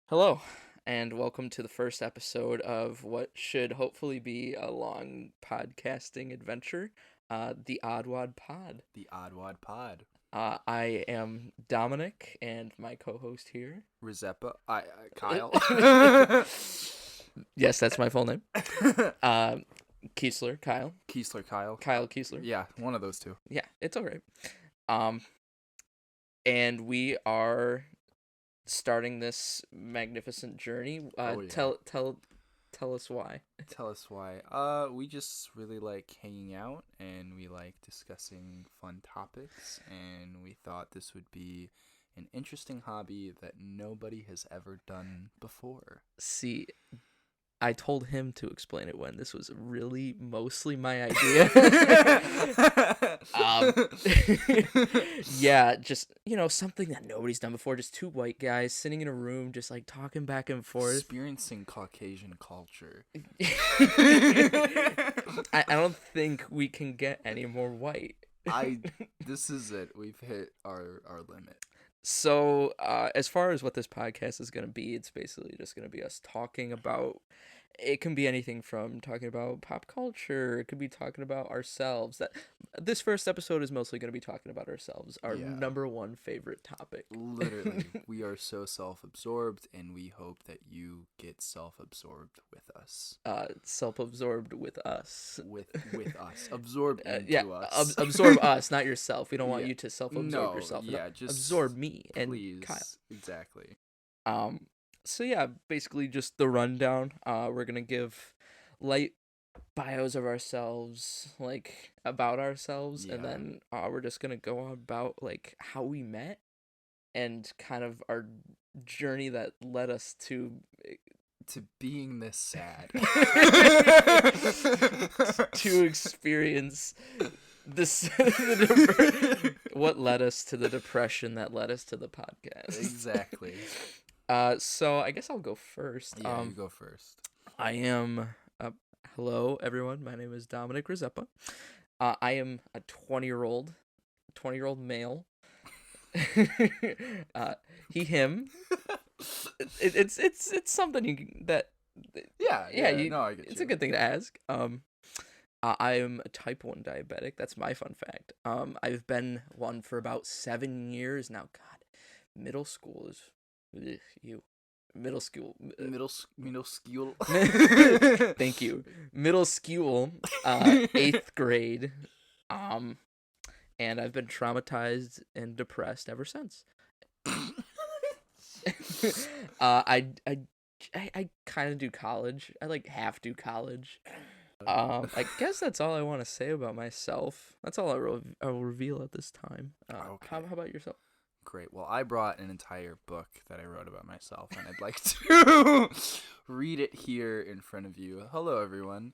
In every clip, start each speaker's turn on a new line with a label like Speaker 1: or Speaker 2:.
Speaker 1: Hello, and welcome to the first episode of what should hopefully be a long podcasting adventure, the OddWad Pod.
Speaker 2: The OddWadPod.
Speaker 1: I am Dominic, and my co-host here.
Speaker 2: Rizepa. Kyle.
Speaker 1: Yes, that's my full name. Kiesler, Kyle.
Speaker 2: Kyle.
Speaker 1: Kyle Kiesler.
Speaker 2: Yeah, one of those two.
Speaker 1: Yeah, it's all right. And we are starting this magnificent journey.
Speaker 2: Oh, yeah.
Speaker 1: Tell us why.
Speaker 2: Tell us why. We just really like hanging out and we like discussing fun topics, and we thought this would be an interesting hobby that nobody has ever done before.
Speaker 1: See, I told him to explain it when this was really mostly my idea. Yeah, just, something that nobody's done before. Just two white guys sitting in a room, just like talking back and forth.
Speaker 2: Experiencing Caucasian culture.
Speaker 1: I don't think we can get any more white.
Speaker 2: This is it. We've hit our limit.
Speaker 1: So, as far as what this podcast is going to be, it's basically just going to be us talking about, it can be anything from talking about pop culture, it could be talking about ourselves. This first episode is mostly going to be talking about ourselves, our number one favorite topic.
Speaker 2: Literally, we are so self-absorbed, and we hope that you get self-absorbed with us.
Speaker 1: Self-absorbed with us.
Speaker 2: With us. Absorb into us.
Speaker 1: Absorb us, not yourself. We don't want you to self-absorb yourself.
Speaker 2: Yeah, just
Speaker 1: absorb me and
Speaker 2: please.
Speaker 1: Kyle.
Speaker 2: Exactly.
Speaker 1: So yeah, basically just the rundown. We're gonna give light bios of ourselves, like about ourselves, and then we're just gonna go on about like how we met and kind of our journey that led us to
Speaker 2: being this sad.
Speaker 1: To experience this what led us to the depression that led us to the podcast.
Speaker 2: Exactly.
Speaker 1: So I guess I'll go first.
Speaker 2: Yeah, you go first.
Speaker 1: I am. Hello, everyone. My name is Dominic Rizepa. I am a 20-year-old male. He, him. It's something that.
Speaker 2: Yeah. No, I get you.
Speaker 1: It's a good thing to ask. I am a type 1 diabetic. That's my fun fact. I've been one for about 7 years now. God, middle school is. Middle school.
Speaker 2: Middle school.
Speaker 1: Thank you. Middle school, 8th grade. And I've been traumatized and depressed ever since. I kind of do college. I like half do college. I guess that's all I want to say about myself. That's all I'll reveal at this time.
Speaker 2: Okay.
Speaker 1: How about yourself?
Speaker 2: Great. Well, I brought an entire book that I wrote about myself, and I'd like to read it here in front of you. Hello, everyone.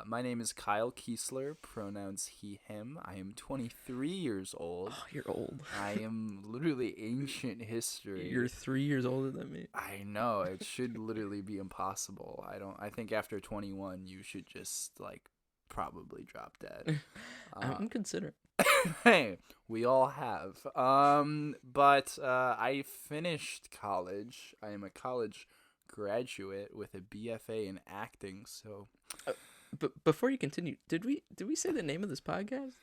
Speaker 2: My name is Kyle Kiesler, pronouns he, him. I am 23 years old.
Speaker 1: Oh, you're old.
Speaker 2: I am literally ancient history.
Speaker 1: You're 3 years older than me.
Speaker 2: I know. It should literally be impossible. I think after 21, you should just, probably drop dead.
Speaker 1: I'm considering.
Speaker 2: Hey, we all have. But I finished college. I am a college graduate with a BFA in acting. So,
Speaker 1: but before you continue, did we say the name of this podcast?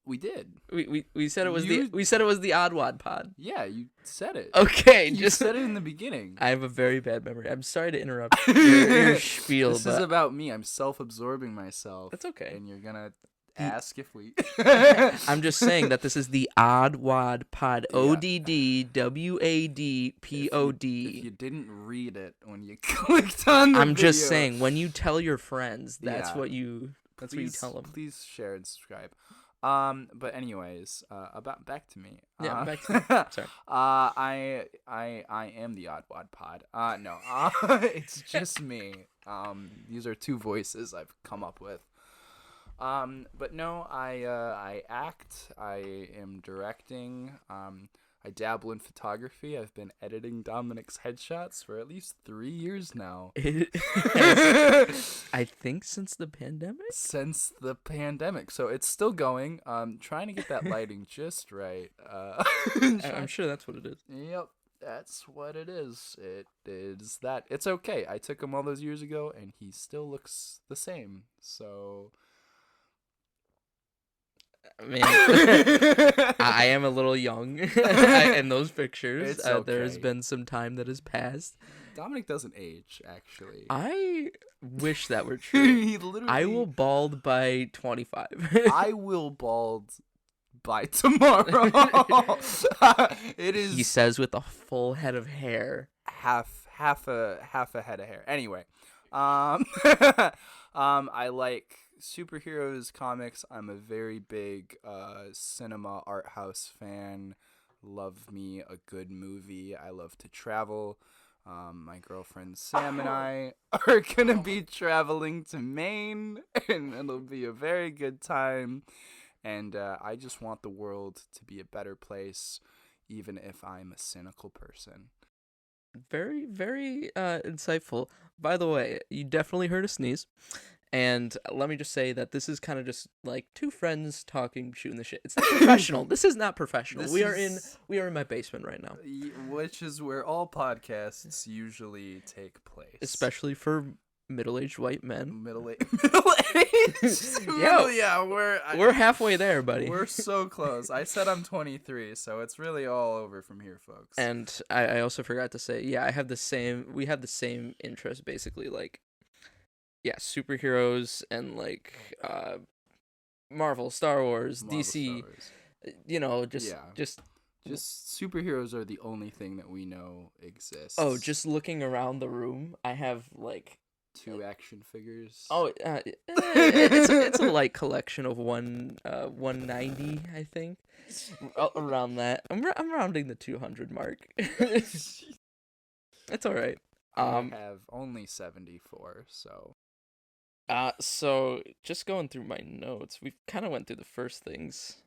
Speaker 2: We did.
Speaker 1: We said it was the OddWadPod.
Speaker 2: Yeah, you said it.
Speaker 1: Okay,
Speaker 2: you just said it in the beginning.
Speaker 1: I have a very bad memory. I'm sorry to interrupt your spiel.
Speaker 2: This is about me. I'm self-absorbing myself.
Speaker 1: That's okay.
Speaker 2: And you're gonna ask if we.
Speaker 1: I'm just saying that this is the OddWadPod. OddWadPod.
Speaker 2: If you didn't read it when you clicked on the
Speaker 1: I'm
Speaker 2: video.
Speaker 1: just saying, when you tell your friends, that's what you tell them.
Speaker 2: Please share and subscribe. But anyways, back to me.
Speaker 1: Yeah, back to me. Sorry.
Speaker 2: I am the OddWadPod. No, it's just me. These are two voices I've come up with. But no, I act. I am directing. I dabble in photography. I've been editing Dominic's headshots for at least 3 years now.
Speaker 1: I think since the pandemic?
Speaker 2: Since the pandemic. So it's still going. Trying to get that lighting just right.
Speaker 1: I'm sure that's what it is.
Speaker 2: Yep. That's what it is. It is that. It's okay. I took him all those years ago, and he still looks the same. So,
Speaker 1: I mean, I am a little young in those pictures.
Speaker 2: It's okay.
Speaker 1: There's been some time that has passed.
Speaker 2: Dominic doesn't age, actually.
Speaker 1: I wish that were true.
Speaker 2: He literally.
Speaker 1: I will bald by 25.
Speaker 2: I will bald by tomorrow. It is.
Speaker 1: He says with a full head of hair.
Speaker 2: half a head of hair. Anyway, I like superheroes comics. I'm a very big cinema art house fan. Love me a good movie. I love to travel. My girlfriend Sam and I are gonna be traveling to Maine, and it'll be a very good time. And I just want the world to be a better place, even if I'm a cynical person.
Speaker 1: Very, very insightful. By the way, you definitely heard a sneeze. And let me just say that this is kind of just like two friends talking, shooting the shit. It's not professional. This is not professional. We are in my basement right now.
Speaker 2: Which is where all podcasts usually take place.
Speaker 1: Especially for middle-aged white men.
Speaker 2: Middle-aged.
Speaker 1: Yeah, we're halfway there, buddy.
Speaker 2: We're so close. I said I'm 23, so it's really all over from here, folks.
Speaker 1: And I also forgot to say, yeah, we have the same interest, basically, like, yeah, superheroes and like Marvel, Star Wars, DC,
Speaker 2: Star Wars.
Speaker 1: You know, just
Speaker 2: superheroes are the only thing that we know exists.
Speaker 1: Oh, just looking around the room, I have like
Speaker 2: 2 action figures.
Speaker 1: Oh, it's a light collection of 190, I think, around that. I'm rounding the 200 mark. It's all right.
Speaker 2: I have only 74, so.
Speaker 1: So just going through my notes, we kind of went through the first things,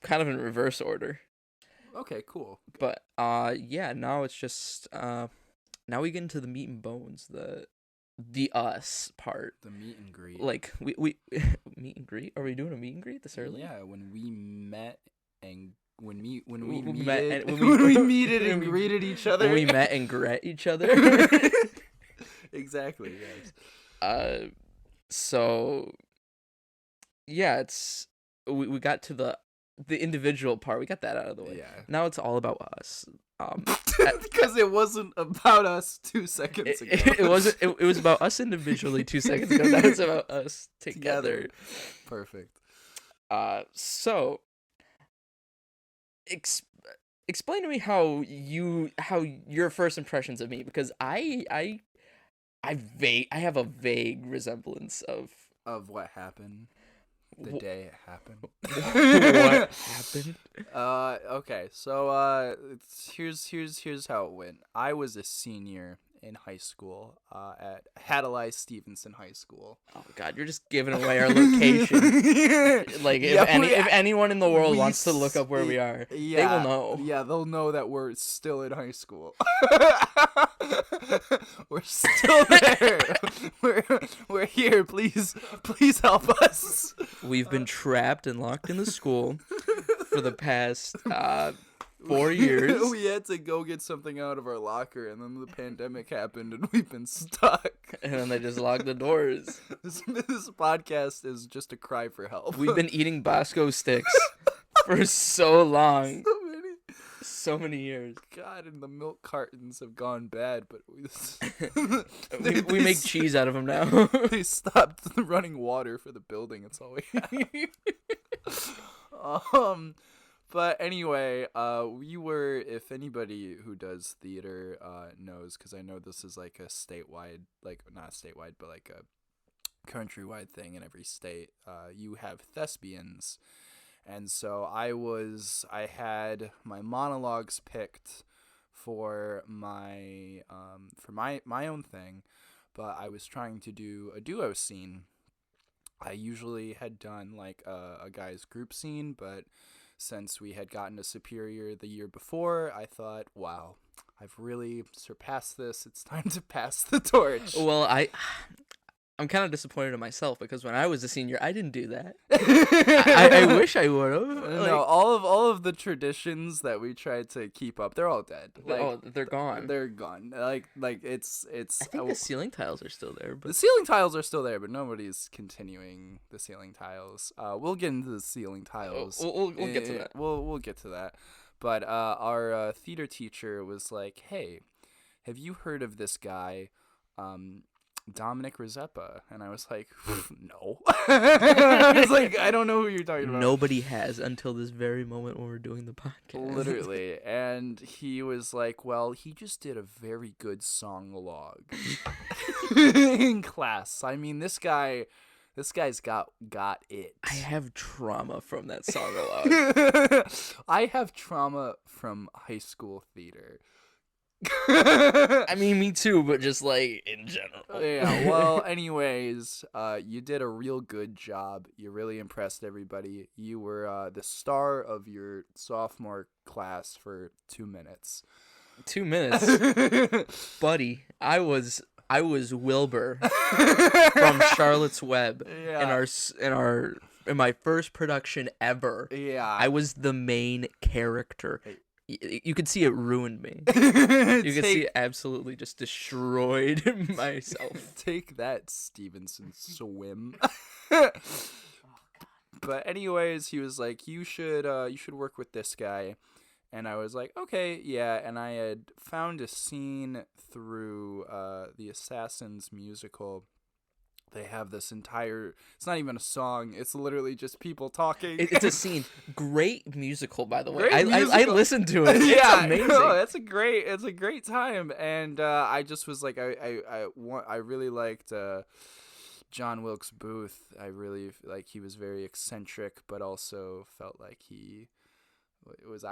Speaker 1: kind of in reverse order.
Speaker 2: Okay, cool.
Speaker 1: But yeah, now it's just now we get into the meat and bones, the us part.
Speaker 2: The meet and greet.
Speaker 1: Like we meet and greet. Are we doing a meet and greet this early?
Speaker 2: Yeah, when we met and when we
Speaker 1: greeted
Speaker 2: each other.
Speaker 1: When we met and gret each other.
Speaker 2: Exactly. Yes.
Speaker 1: So yeah, we got to the individual part. We got that out of the way.
Speaker 2: Yeah.
Speaker 1: Now it's all about us.
Speaker 2: Because it wasn't about us 2 seconds ago.
Speaker 1: It wasn't. It was about us individually 2 seconds ago. Now it's about us together.
Speaker 2: Perfect.
Speaker 1: So explain to me how your first impressions of me, because I have a vague resemblance of
Speaker 2: what happened the day it happened.
Speaker 1: What happened?
Speaker 2: Okay, so here's how it went. I was a senior in high school at Hadley Stevenson High School.
Speaker 1: Oh God, you're just giving away our location. Like if anyone in the world wants to look up where we are, they will know.
Speaker 2: Yeah, they'll know that we're still in high school. We're still there. We're here. Please help us.
Speaker 1: We've been trapped and locked in the school for the past 4 years.
Speaker 2: We had to go get something out of our locker, and then the pandemic happened, and we've been stuck.
Speaker 1: And then they just locked the doors.
Speaker 2: This podcast is just a cry for help.
Speaker 1: We've been eating Bosco sticks for so long. So many years.
Speaker 2: God, and the milk cartons have gone bad, but
Speaker 1: we make cheese out of them now.
Speaker 2: They stopped running water for the building. That's all we have. But anyway, we were, if anybody who does theater knows, because I know this is like a statewide, like not statewide, but like a countrywide thing in every state, you have thespians. And so I had my monologues picked for my own thing, but I was trying to do a duo scene. I usually had done like a guy's group scene, but since we had gotten to Superior the year before, I thought, wow, I've really surpassed this. It's time to pass the torch.
Speaker 1: Well, I'm kind of disappointed in myself because when I was a senior, I didn't do that. I wish I would have.
Speaker 2: No, all of the traditions that we tried to keep up, they're all dead. Like,
Speaker 1: they're gone.
Speaker 2: They're gone. Like it's.
Speaker 1: I think the ceiling tiles are still there, but
Speaker 2: the ceiling tiles are still there, but nobody's continuing the ceiling tiles. We'll get into the ceiling tiles.
Speaker 1: We'll get to that.
Speaker 2: We'll get to that. But our theater teacher was like, "Hey, have you heard of this guy, Dominic Rizeppa?" And I was like, "No." I was like, "I don't know who you're talking about."
Speaker 1: Nobody has until this very moment when we're doing the podcast.
Speaker 2: Literally. And he was like, "Well, he just did a very good song-a-log in class. I mean, this guy's got it."
Speaker 1: I have trauma from that song-a-log.
Speaker 2: I have trauma from high school theater.
Speaker 1: I mean, me too, but just like in general.
Speaker 2: Yeah, well, anyways, you did a real good job. You really impressed everybody. You were the star of your sophomore class for 2 minutes.
Speaker 1: 2 minutes? Buddy, I was Wilbur from Charlotte's Web in my first production ever.
Speaker 2: Yeah.
Speaker 1: I was the main character. You could see it ruined me. You could see it absolutely just destroyed myself.
Speaker 2: Take that, Stevenson Swim. But anyways, he was like, you should work with this guy. And I was like, okay, yeah. And I had found a scene through the Assassins musical. They have this entire, it's not even a song, it's literally just people talking.
Speaker 1: It's a scene. Great musical, by the way. I listened to it.
Speaker 2: Yeah,
Speaker 1: it's amazing.
Speaker 2: No, it's a great time. And I just was like, I really liked John Wilkes Booth. I really, like, he was very eccentric, but also felt like was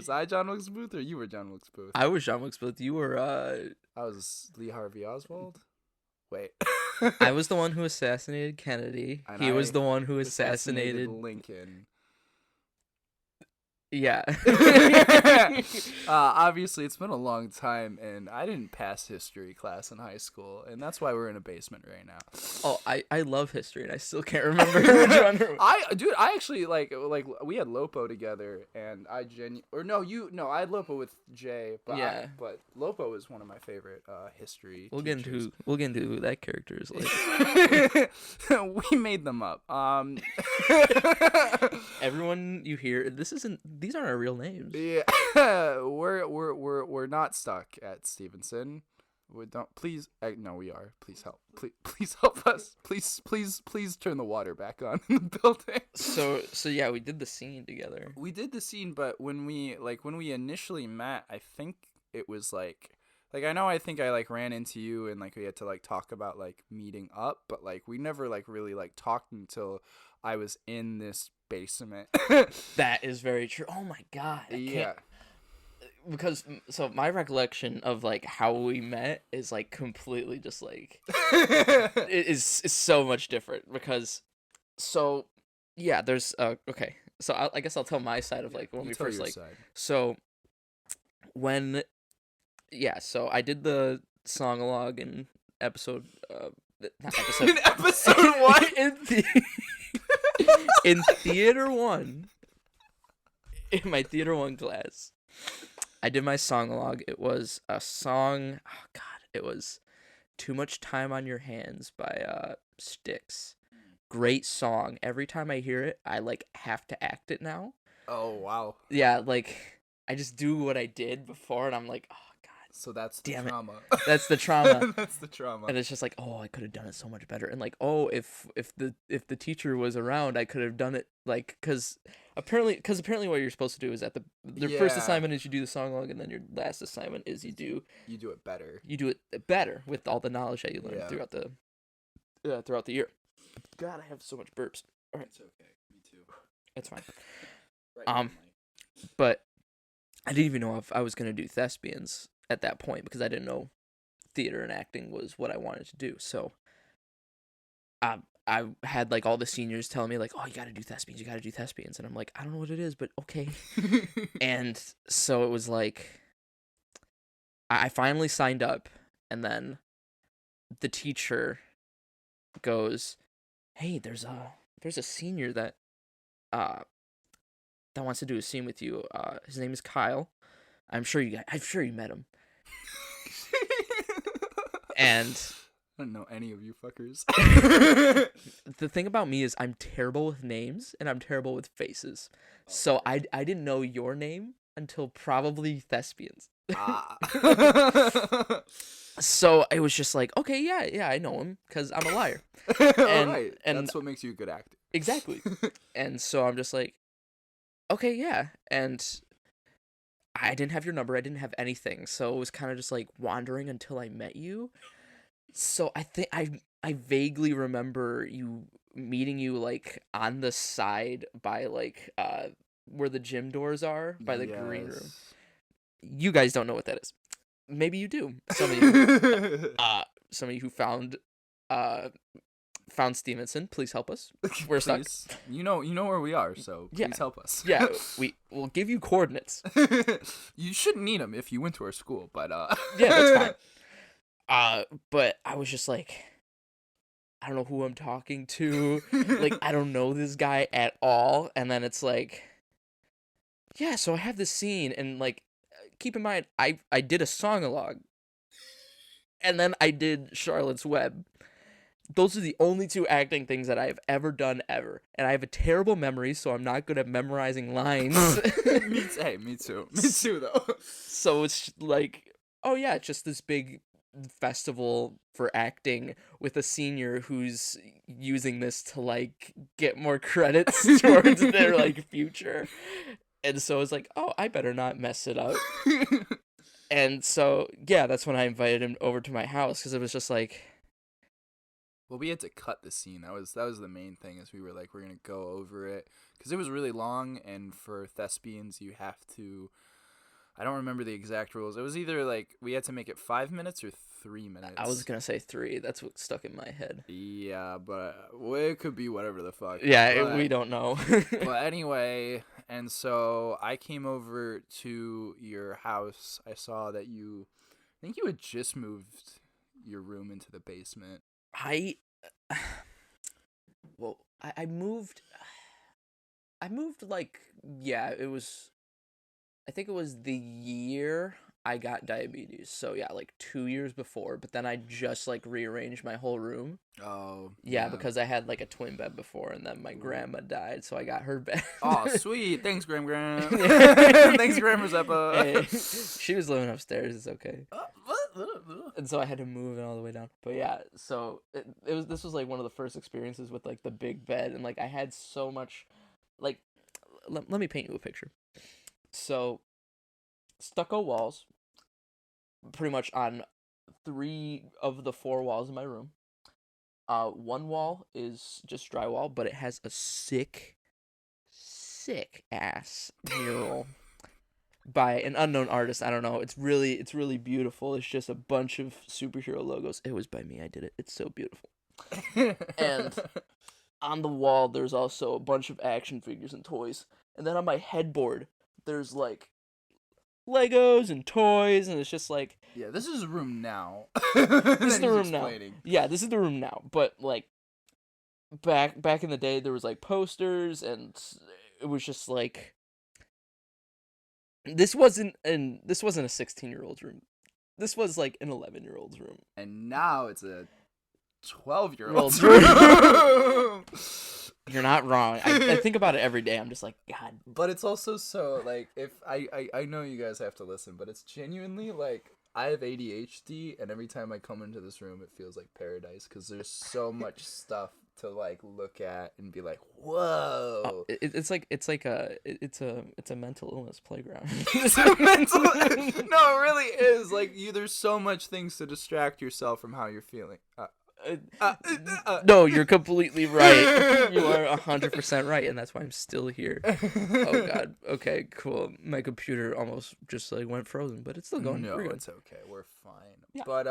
Speaker 2: I John Wilkes Booth, or you were John Wilkes Booth?
Speaker 1: I was John Wilkes Booth. You were,
Speaker 2: I was Lee Harvey Oswald? Wait.
Speaker 1: I was the one who assassinated Kennedy. He was the one who assassinated
Speaker 2: Lincoln.
Speaker 1: Yeah.
Speaker 2: Obviously, it's been a long time, and I didn't pass history class in high school, and that's why we're in a basement right now.
Speaker 1: Oh, I love history, and I still can't remember which one.
Speaker 2: I actually like we had Lopo together, and I had Lopo with Jay, but
Speaker 1: yeah,
Speaker 2: but Lopo was one of my favorite history.
Speaker 1: We'll get into who that character is like.
Speaker 2: We made them up.
Speaker 1: Everyone you hear, these aren't our real names.
Speaker 2: Yeah, we're not stuck at Stevenson. We don't. Please, no, we are. Please help. Please help us. Please turn the water back on in the building.
Speaker 1: So yeah, we did the scene together.
Speaker 2: We did the scene, but when we initially met, I think it was like I think I ran into you and we had to talk about meeting up, but we never really talked until I was in this basement.
Speaker 1: That is very true. Oh my god.
Speaker 2: Yeah.
Speaker 1: Because my recollection of how we met is completely just it is so much different because yeah, there's okay, so I guess I'll tell my side of when we first
Speaker 2: side.
Speaker 1: So so I did the song-a-log in episode not episode
Speaker 2: in episode 1
Speaker 1: in theater 1 in my theater 1 class. I did my song-a-log. It was a song. Oh God! It was "Too Much Time on Your Hands" by Styx. Great song. Every time I hear it, I have to act it now.
Speaker 2: Oh wow!
Speaker 1: Yeah, I just do what I did before, and I'm like, oh God.
Speaker 2: So that's the trauma.
Speaker 1: That's the trauma.
Speaker 2: That's the trauma.
Speaker 1: And it's just oh, I could have done it so much better. And if the teacher was around, I could have done it because apparently what you're supposed to do is at the first assignment is you do the song log, and then your last assignment is you do
Speaker 2: it better.
Speaker 1: You do it better with all the knowledge that you learned throughout the year. God, I have so much burps. All right.
Speaker 2: It's okay. Me too.
Speaker 1: It's fine.
Speaker 2: Right,
Speaker 1: but I didn't even know if I was gonna do thespians at that point because I didn't know theater and acting was what I wanted to do. So I had all the seniors telling me oh, you gotta do thespians, and I'm like, I don't know what it is, but okay. And so it was I finally signed up, and then the teacher goes, "Hey, there's a senior uh that wants to do a scene with you. His name is Kyle. I'm sure you met him." And
Speaker 2: I don't know any of you fuckers.
Speaker 1: the thing about me is I'm terrible with names and I'm terrible with faces. So I didn't know your name until probably Thespians. So it was just like, okay, yeah, I know him because I'm a liar.
Speaker 2: Right.
Speaker 1: And
Speaker 2: That's what makes you a good actor.
Speaker 1: exactly. And so I'm just like, okay, yeah. And I didn't have your number. I didn't have anything. So it was kind of just like wandering until I met you. So I think I vaguely remember meeting you like on the side by like where the gym doors are by the green room. You guys don't know what that is. Maybe you do. Some of you who found Stevenson, please help us. We're stuck.
Speaker 2: You know where we are, so please help us.
Speaker 1: Yeah, we will give you coordinates.
Speaker 2: You shouldn't need them if you went to our school, but
Speaker 1: yeah, that's fine. But I was just like, I don't know who I'm talking to. Like, I don't know this guy at all. And then it's like, yeah, so I have this scene, and like, keep in mind, I did a song-along, and then I did Charlotte's Web. Those are the only two acting things that I've ever done ever. And I have a terrible memory, so I'm not good at memorizing lines.
Speaker 2: Me too. Me too, though.
Speaker 1: So it's like, oh yeah, it's just this big festival for acting with a senior who's using this to like get more credits towards their like future. And so it's like, oh, I better not mess it up. And so, yeah, that's when I invited him over to my house, because it was just like,
Speaker 2: well, we had to cut the scene. That was the main thing, is we were like, we're going to go over it, because it was really long, and for thespians, you have to, I don't remember the exact rules. It was either like, we had to make it 5 minutes or 3 minutes.
Speaker 1: I was going to say 3. That's what stuck in my head.
Speaker 2: Yeah, but it could be whatever the fuck.
Speaker 1: Yeah, we don't know.
Speaker 2: But anyway, and so I came over to your house. I saw that I think you had just moved your room into the basement. I
Speaker 1: moved like, yeah, I think it was the year I got diabetes. So yeah, like 2 years before, but then I just like rearranged my whole room.
Speaker 2: Oh.
Speaker 1: Yeah, because I had like a twin bed before, and then my grandma died, so I got her bed.
Speaker 2: Oh, sweet. Thanks, Gram. Thanks, Grandma Zeppa.
Speaker 1: Hey, she was living upstairs. It's okay. And so I had to move it all the way down. But yeah, so this was like one of the first experiences with like the big bed, and like I had so much, like, let me paint you a picture. So, stucco walls, pretty much on 3 of the 4 walls in my room. One wall is just drywall, but it has a sick ass mural by an unknown artist. I don't know. It's really beautiful. It's just a bunch of superhero logos. It was by me. I did it. It's so beautiful. And on the wall, there's also a bunch of action figures and toys. And then on my headboard, there's like Legos and toys, and it's just like,
Speaker 2: yeah, this is the room now.
Speaker 1: This is the room now. Yeah, this is the room now. But like back in the day, there was like posters, and it was just like, this wasn't a 16-year-old's room. This was like an 11-year-old's room.
Speaker 2: And now it's a 12-year-old's room.
Speaker 1: You're not wrong. I think about it every day. I'm just like, God.
Speaker 2: But it's also so, like, if I know you guys have to listen, but it's genuinely, like, I have ADHD, and every time I come into this room, it feels like paradise, because there's so much stuff to, like, look at and be like, whoa.
Speaker 1: It's a mental illness playground.
Speaker 2: It's a mental... No, it really is. Like, there's so much things to distract yourself from how you're feeling.
Speaker 1: No, you're completely right. You are 100% right, and that's why I'm still here. Oh God. Okay, cool. My computer almost just like went frozen, but it's still going.
Speaker 2: No, it's okay. We're fine. Yeah. But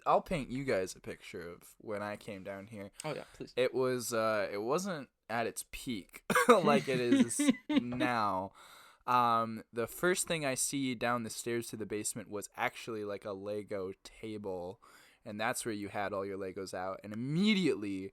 Speaker 2: I'll paint you guys a picture of when I came down here.
Speaker 1: Oh yeah, please.
Speaker 2: It wasn't at its peak like it is now. The first thing I see down the stairs to the basement was actually like a Lego table. and that's where you had all your Legos out, and immediately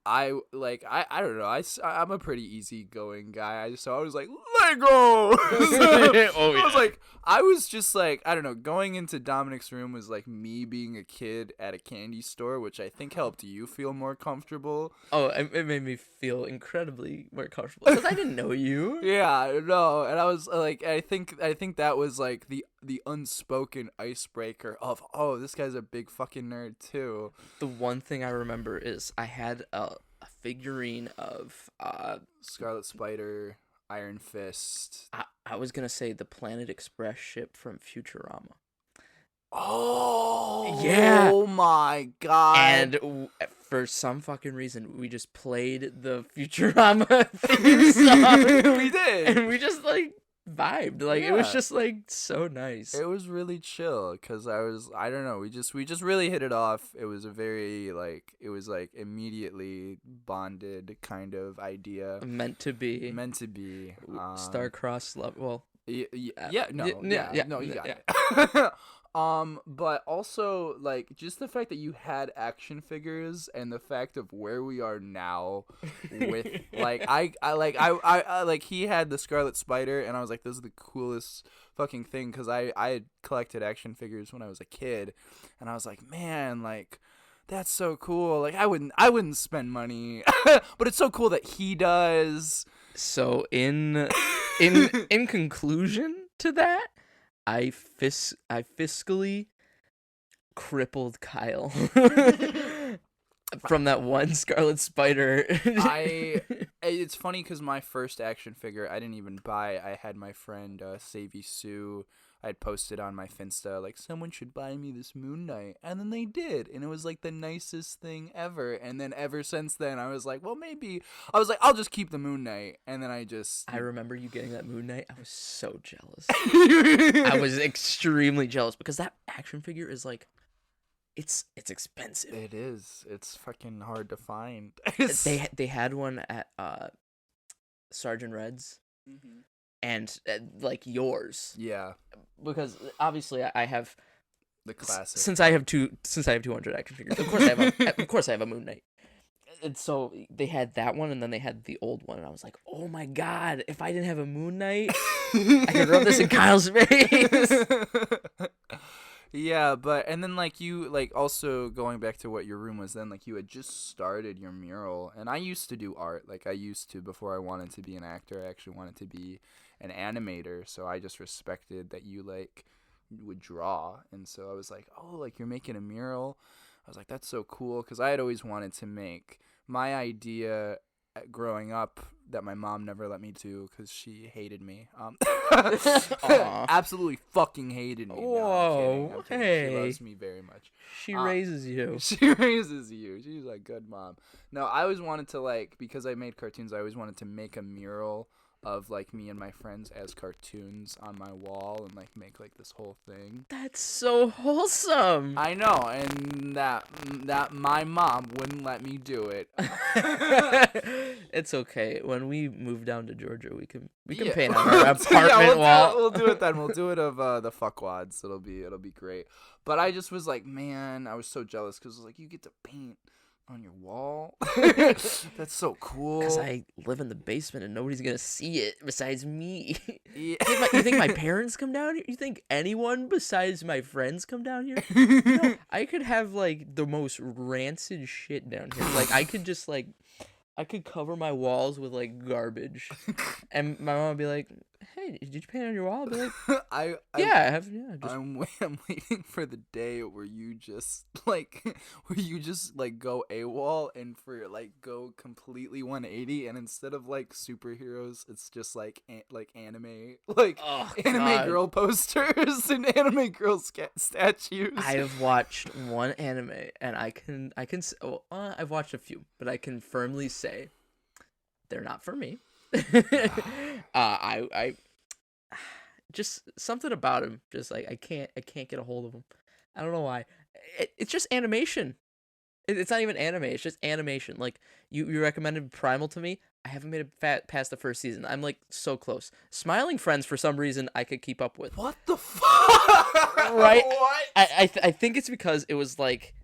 Speaker 2: I don't know. I'm a pretty easygoing guy. So I was like, Lego.
Speaker 1: Oh, yeah.
Speaker 2: I was just like, I don't know. Going into Dominic's room was like me being a kid at a candy store, which I think helped you feel more comfortable.
Speaker 1: Oh, it made me feel incredibly more comfortable because I didn't know you.
Speaker 2: Yeah, no, and I was like, I think that was like the unspoken icebreaker of, oh, this guy's a big fucking nerd too.
Speaker 1: The one thing I remember is I had a figurine of
Speaker 2: Scarlet Spider, Iron Fist.
Speaker 1: I was gonna say the Planet Express ship from Futurama.
Speaker 2: Oh
Speaker 1: yeah!
Speaker 2: Oh my god!
Speaker 1: And for some fucking reason, we just played the Futurama theme song.
Speaker 2: We did,
Speaker 1: and we just like vibed. Like it was just like so nice.
Speaker 2: It was really chill because I don't know. We just really hit it off. It was a very it was like immediately bonded kind of idea.
Speaker 1: Meant to be.
Speaker 2: Star-crossed
Speaker 1: love. Well.
Speaker 2: No, you got it. But also like just the fact that you had action figures and the fact of where we are now with like I he had the Scarlet Spider and I was like, this is the coolest fucking thing because I had collected action figures when I was a kid and I was like, man, like that's so cool. Like I wouldn't spend money, but it's so cool that he does.
Speaker 1: So in conclusion to that, I fiscally crippled Kyle from that one Scarlet Spider.
Speaker 2: It's funny because my first action figure I didn't even buy. I had my friend Savvy Sue. I had posted on my Finsta like someone should buy me this Moon Knight, and then they did, and it was like the nicest thing ever. And then ever since then, I was like, well, maybe I was like, I'll just keep the Moon Knight, and then I
Speaker 1: remember you getting that Moon Knight. I was so jealous. I was extremely jealous because that action figure is like, it's expensive.
Speaker 2: It is. It's fucking hard to find.
Speaker 1: They had one at Sergeant Red's.
Speaker 2: Mm-hmm.
Speaker 1: And like yours,
Speaker 2: yeah,
Speaker 1: because obviously I have
Speaker 2: the classic.
Speaker 1: Since I have 200 action figures, of course I have a Moon Knight. And so they had that one, and then they had the old one, and I was like, oh my god, if I didn't have a Moon Knight, I could rub this in Kyle's face.
Speaker 2: Yeah, but and then like you like also going back to what your room was then, like you had just started your mural, and I used to do art. Like I used to before I wanted to be an actor. I actually wanted to be an animator, so I just respected that you like would draw, and so I was like, oh, like you're making a mural. I was like, that's so cool because I had always wanted to make my idea growing up that my mom never let me do because she hated me. Absolutely fucking hated me.
Speaker 1: Whoa,
Speaker 2: no, I'm kidding.
Speaker 1: hey.
Speaker 2: She loves me very much.
Speaker 1: She raises you.
Speaker 2: She raises you. She's a good mom. No, I always wanted to like, because I made cartoons, I always wanted to make a mural of like me and my friends as cartoons on my wall and like make like this whole thing.
Speaker 1: That's so wholesome.
Speaker 2: I know, and that my mom wouldn't let me do it.
Speaker 1: It's okay. When we move down to Georgia, we can paint on our apartment wall.
Speaker 2: We'll do it then. We'll do it of the fuckwads. It'll be great. But I just was like, man, I was so jealous because like you get to paint on your wall. That's so cool.
Speaker 1: Because I live in the basement and nobody's gonna see it besides me.
Speaker 2: Yeah.
Speaker 1: You think my parents come down here? You think anyone besides my friends come down here? No, I could have like the most rancid shit down here. Like I could cover my walls with like garbage, and my mom would be like, "Hey, did you paint on your wall?" I'd be like, I have. Yeah,
Speaker 2: I'm waiting for the day where you just go AWOL and go completely 180, and instead of like superheroes, it's just like anime anime girl posters and anime girl statues.
Speaker 1: I have watched one anime, and I've watched a few, but I can firmly say they're not for me. I just something about him, just like I can't get a hold of him. I don't know why. It's just animation. It's not even anime. It's just animation. Like you recommended Primal to me. I haven't made it past the first season. I'm like so close. Smiling Friends for some reason I could keep up with.
Speaker 2: What the fuck?
Speaker 1: Right?
Speaker 2: What?
Speaker 1: I think it's because it was like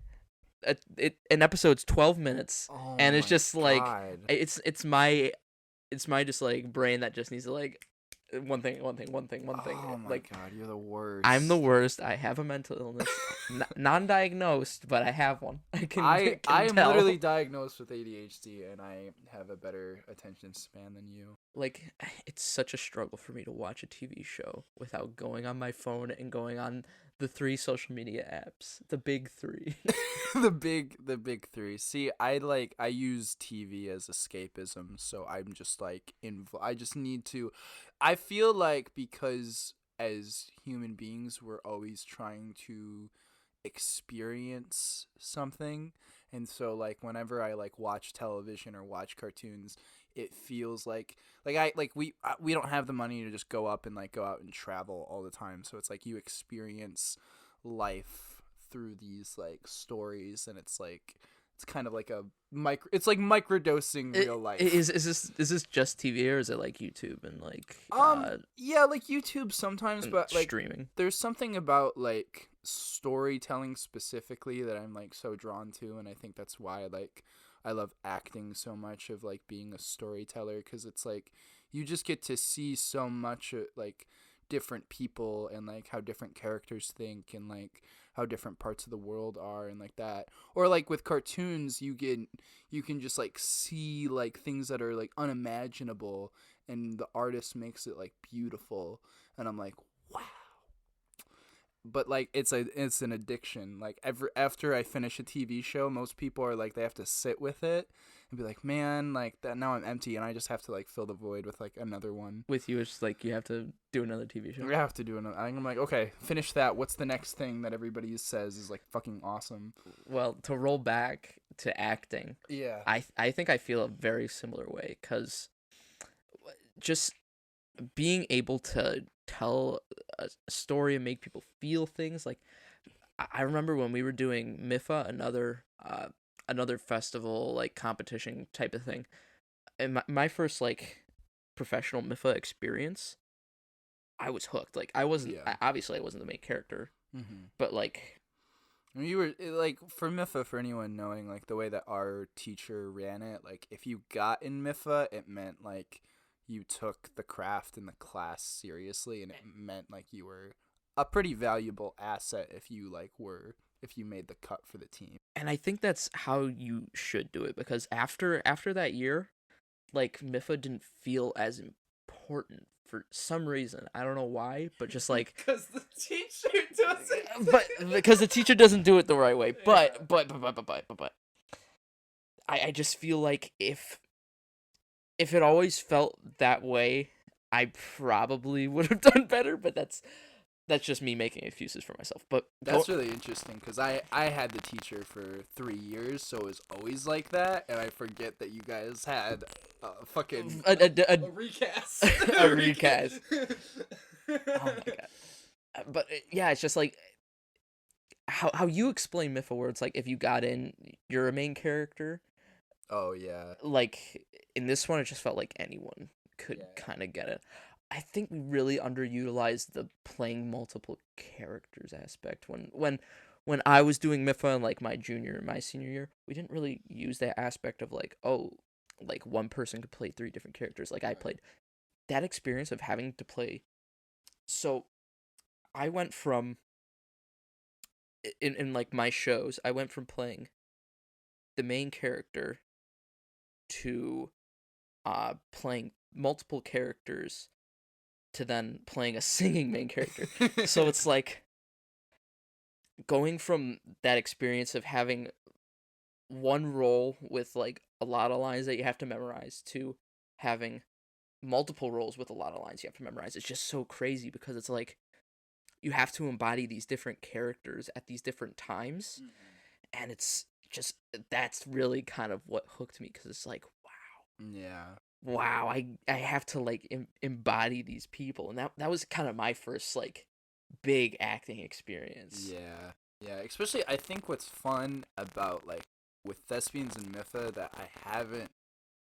Speaker 1: an episode's 12 minutes,
Speaker 2: Oh
Speaker 1: and it's
Speaker 2: my
Speaker 1: just like
Speaker 2: God.
Speaker 1: it's my just like brain that just needs to like one thing.
Speaker 2: Oh my
Speaker 1: Like
Speaker 2: God, you're the worst.
Speaker 1: I'm the worst. I have a mental illness, non-diagnosed, but I have one. I
Speaker 2: I
Speaker 1: can
Speaker 2: am
Speaker 1: tell.
Speaker 2: literally diagnosed with ADHD, and I have a better attention span than you.
Speaker 1: Like it's such a struggle for me to watch a TV show without going on my phone and going on the 3 social media apps, the big 3.
Speaker 2: The big three. See, I use TV as escapism, so I'm just like I just need to. I feel like because as human beings, we're always trying to experience something, and so like whenever I like watch television or watch cartoons, it feels like we don't have the money to just go up and like go out and travel all the time, so it's like you experience life through these like stories, and it's like it's kind of like a it's like microdosing real life.
Speaker 1: Is this just TV, or is it like YouTube and like
Speaker 2: Yeah, like YouTube sometimes,
Speaker 1: and
Speaker 2: but like
Speaker 1: streaming?
Speaker 2: there's something about like storytelling specifically that I'm like so drawn to, and I think that's why like I love acting so much, of like being a storyteller, because it's like you just get to see so much like different people, and like how different characters think, and like how different parts of the world are, and like that. Or like with cartoons, you can just like see like things that are like unimaginable, and the artist makes it like beautiful, and I'm like, wow. But like it's an addiction. Like after I finish a TV show, most people are like they have to sit with it and be like, man, like that now I'm empty, and I just have to like fill the void with like another one.
Speaker 1: With you, it's like you have to do another TV show.
Speaker 2: I have to do another. I'm like, okay, finish that. What's the next thing that everybody says is like fucking awesome?
Speaker 1: Well, to roll back to acting,
Speaker 2: Yeah.
Speaker 1: I think I feel a very similar way, because just being able to tell a story and make people feel things. Like I remember when we were doing MIFA, another festival like competition type of thing, and my first like professional MIFA experience, I was hooked. Like I wasn't obviously I wasn't the main character, but like
Speaker 2: You were like for MIFA, for anyone knowing like the way that our teacher ran it, like if you got in MIFA, it meant like you took the craft and the class seriously, and it meant like you were a pretty valuable asset if you made the cut for the team.
Speaker 1: and I think that's how you should do it, because after that year, like MIFA didn't feel as important for some reason. I don't know why, but just like
Speaker 2: Because the teacher doesn't.
Speaker 1: but because the teacher doesn't do it the right way. But I just feel like if it always felt that way, I probably would have done better, but that's just me making excuses for myself. But
Speaker 2: That's really interesting, because I had the teacher for 3 years, so it was always like that, and I forget that you guys had fucking
Speaker 1: a
Speaker 2: recast.
Speaker 1: a recast. Oh my god. But yeah, it's just like how you explain MIFA, where it's like if you got in, you're a main character.
Speaker 2: Oh yeah.
Speaker 1: Like in this one, it just felt like anyone could kind of get it. I think we really underutilized the playing multiple characters aspect. When I was doing MIFA in like my junior and my senior year, we didn't really use that aspect of like, oh, like one person could play 3 different characters. Like I played that experience of having to play. So I went from in like my shows, I went from playing the main character to playing multiple characters to then playing a singing main character. So it's like going from that experience of having one role with like a lot of lines that you have to memorize to having multiple roles with a lot of lines you have to memorize. It's just so crazy, because it's like you have to embody these different characters at these different times, and it's just that's really kind of what hooked me, because it's like wow, I have to like embody these people, and that was kind of my first like big acting experience.
Speaker 2: Yeah, especially I think what's fun about like with thespians and MIFA that I haven't.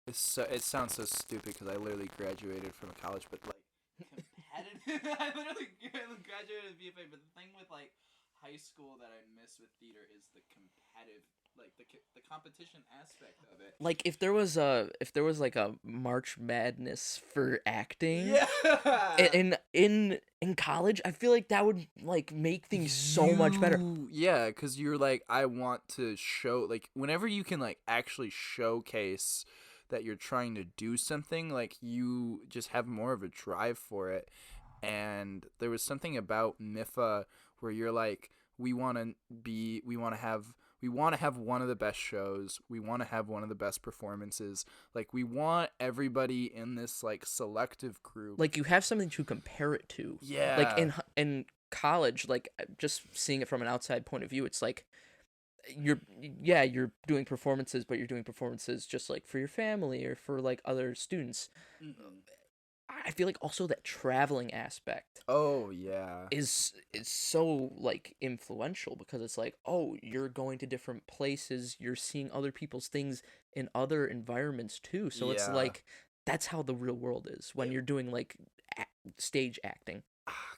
Speaker 2: It sounds so stupid because I literally graduated from college, but like competitive. I literally graduated with BFA, but the thing with like high school that I miss with theater is the competitive, like the competition aspect of it.
Speaker 1: Like if there was like a March Madness for acting,
Speaker 2: Yeah.
Speaker 1: in college, I feel like that would like make things so much better.
Speaker 2: Yeah, because you're like, I want to show, like, whenever you can like actually showcase that you're trying to do something, like you just have more of a drive for it. And there was something about MIFA where you're like, we want to have one of the best shows. We want to have one of the best performances. Like we want everybody in this like selective group.
Speaker 1: Like you have something to compare it to.
Speaker 2: Yeah.
Speaker 1: Like in college, like just seeing it from an outside point of view, it's like you're doing performances, but you're doing performances just like for your family or for like other students.
Speaker 2: Mm-hmm.
Speaker 1: I feel like also that traveling aspect.
Speaker 2: Oh yeah.
Speaker 1: Is so like influential because it's like, oh, you're going to different places, you're seeing other people's things in other environments too. So it's like that's how the real world is when you're doing like stage acting.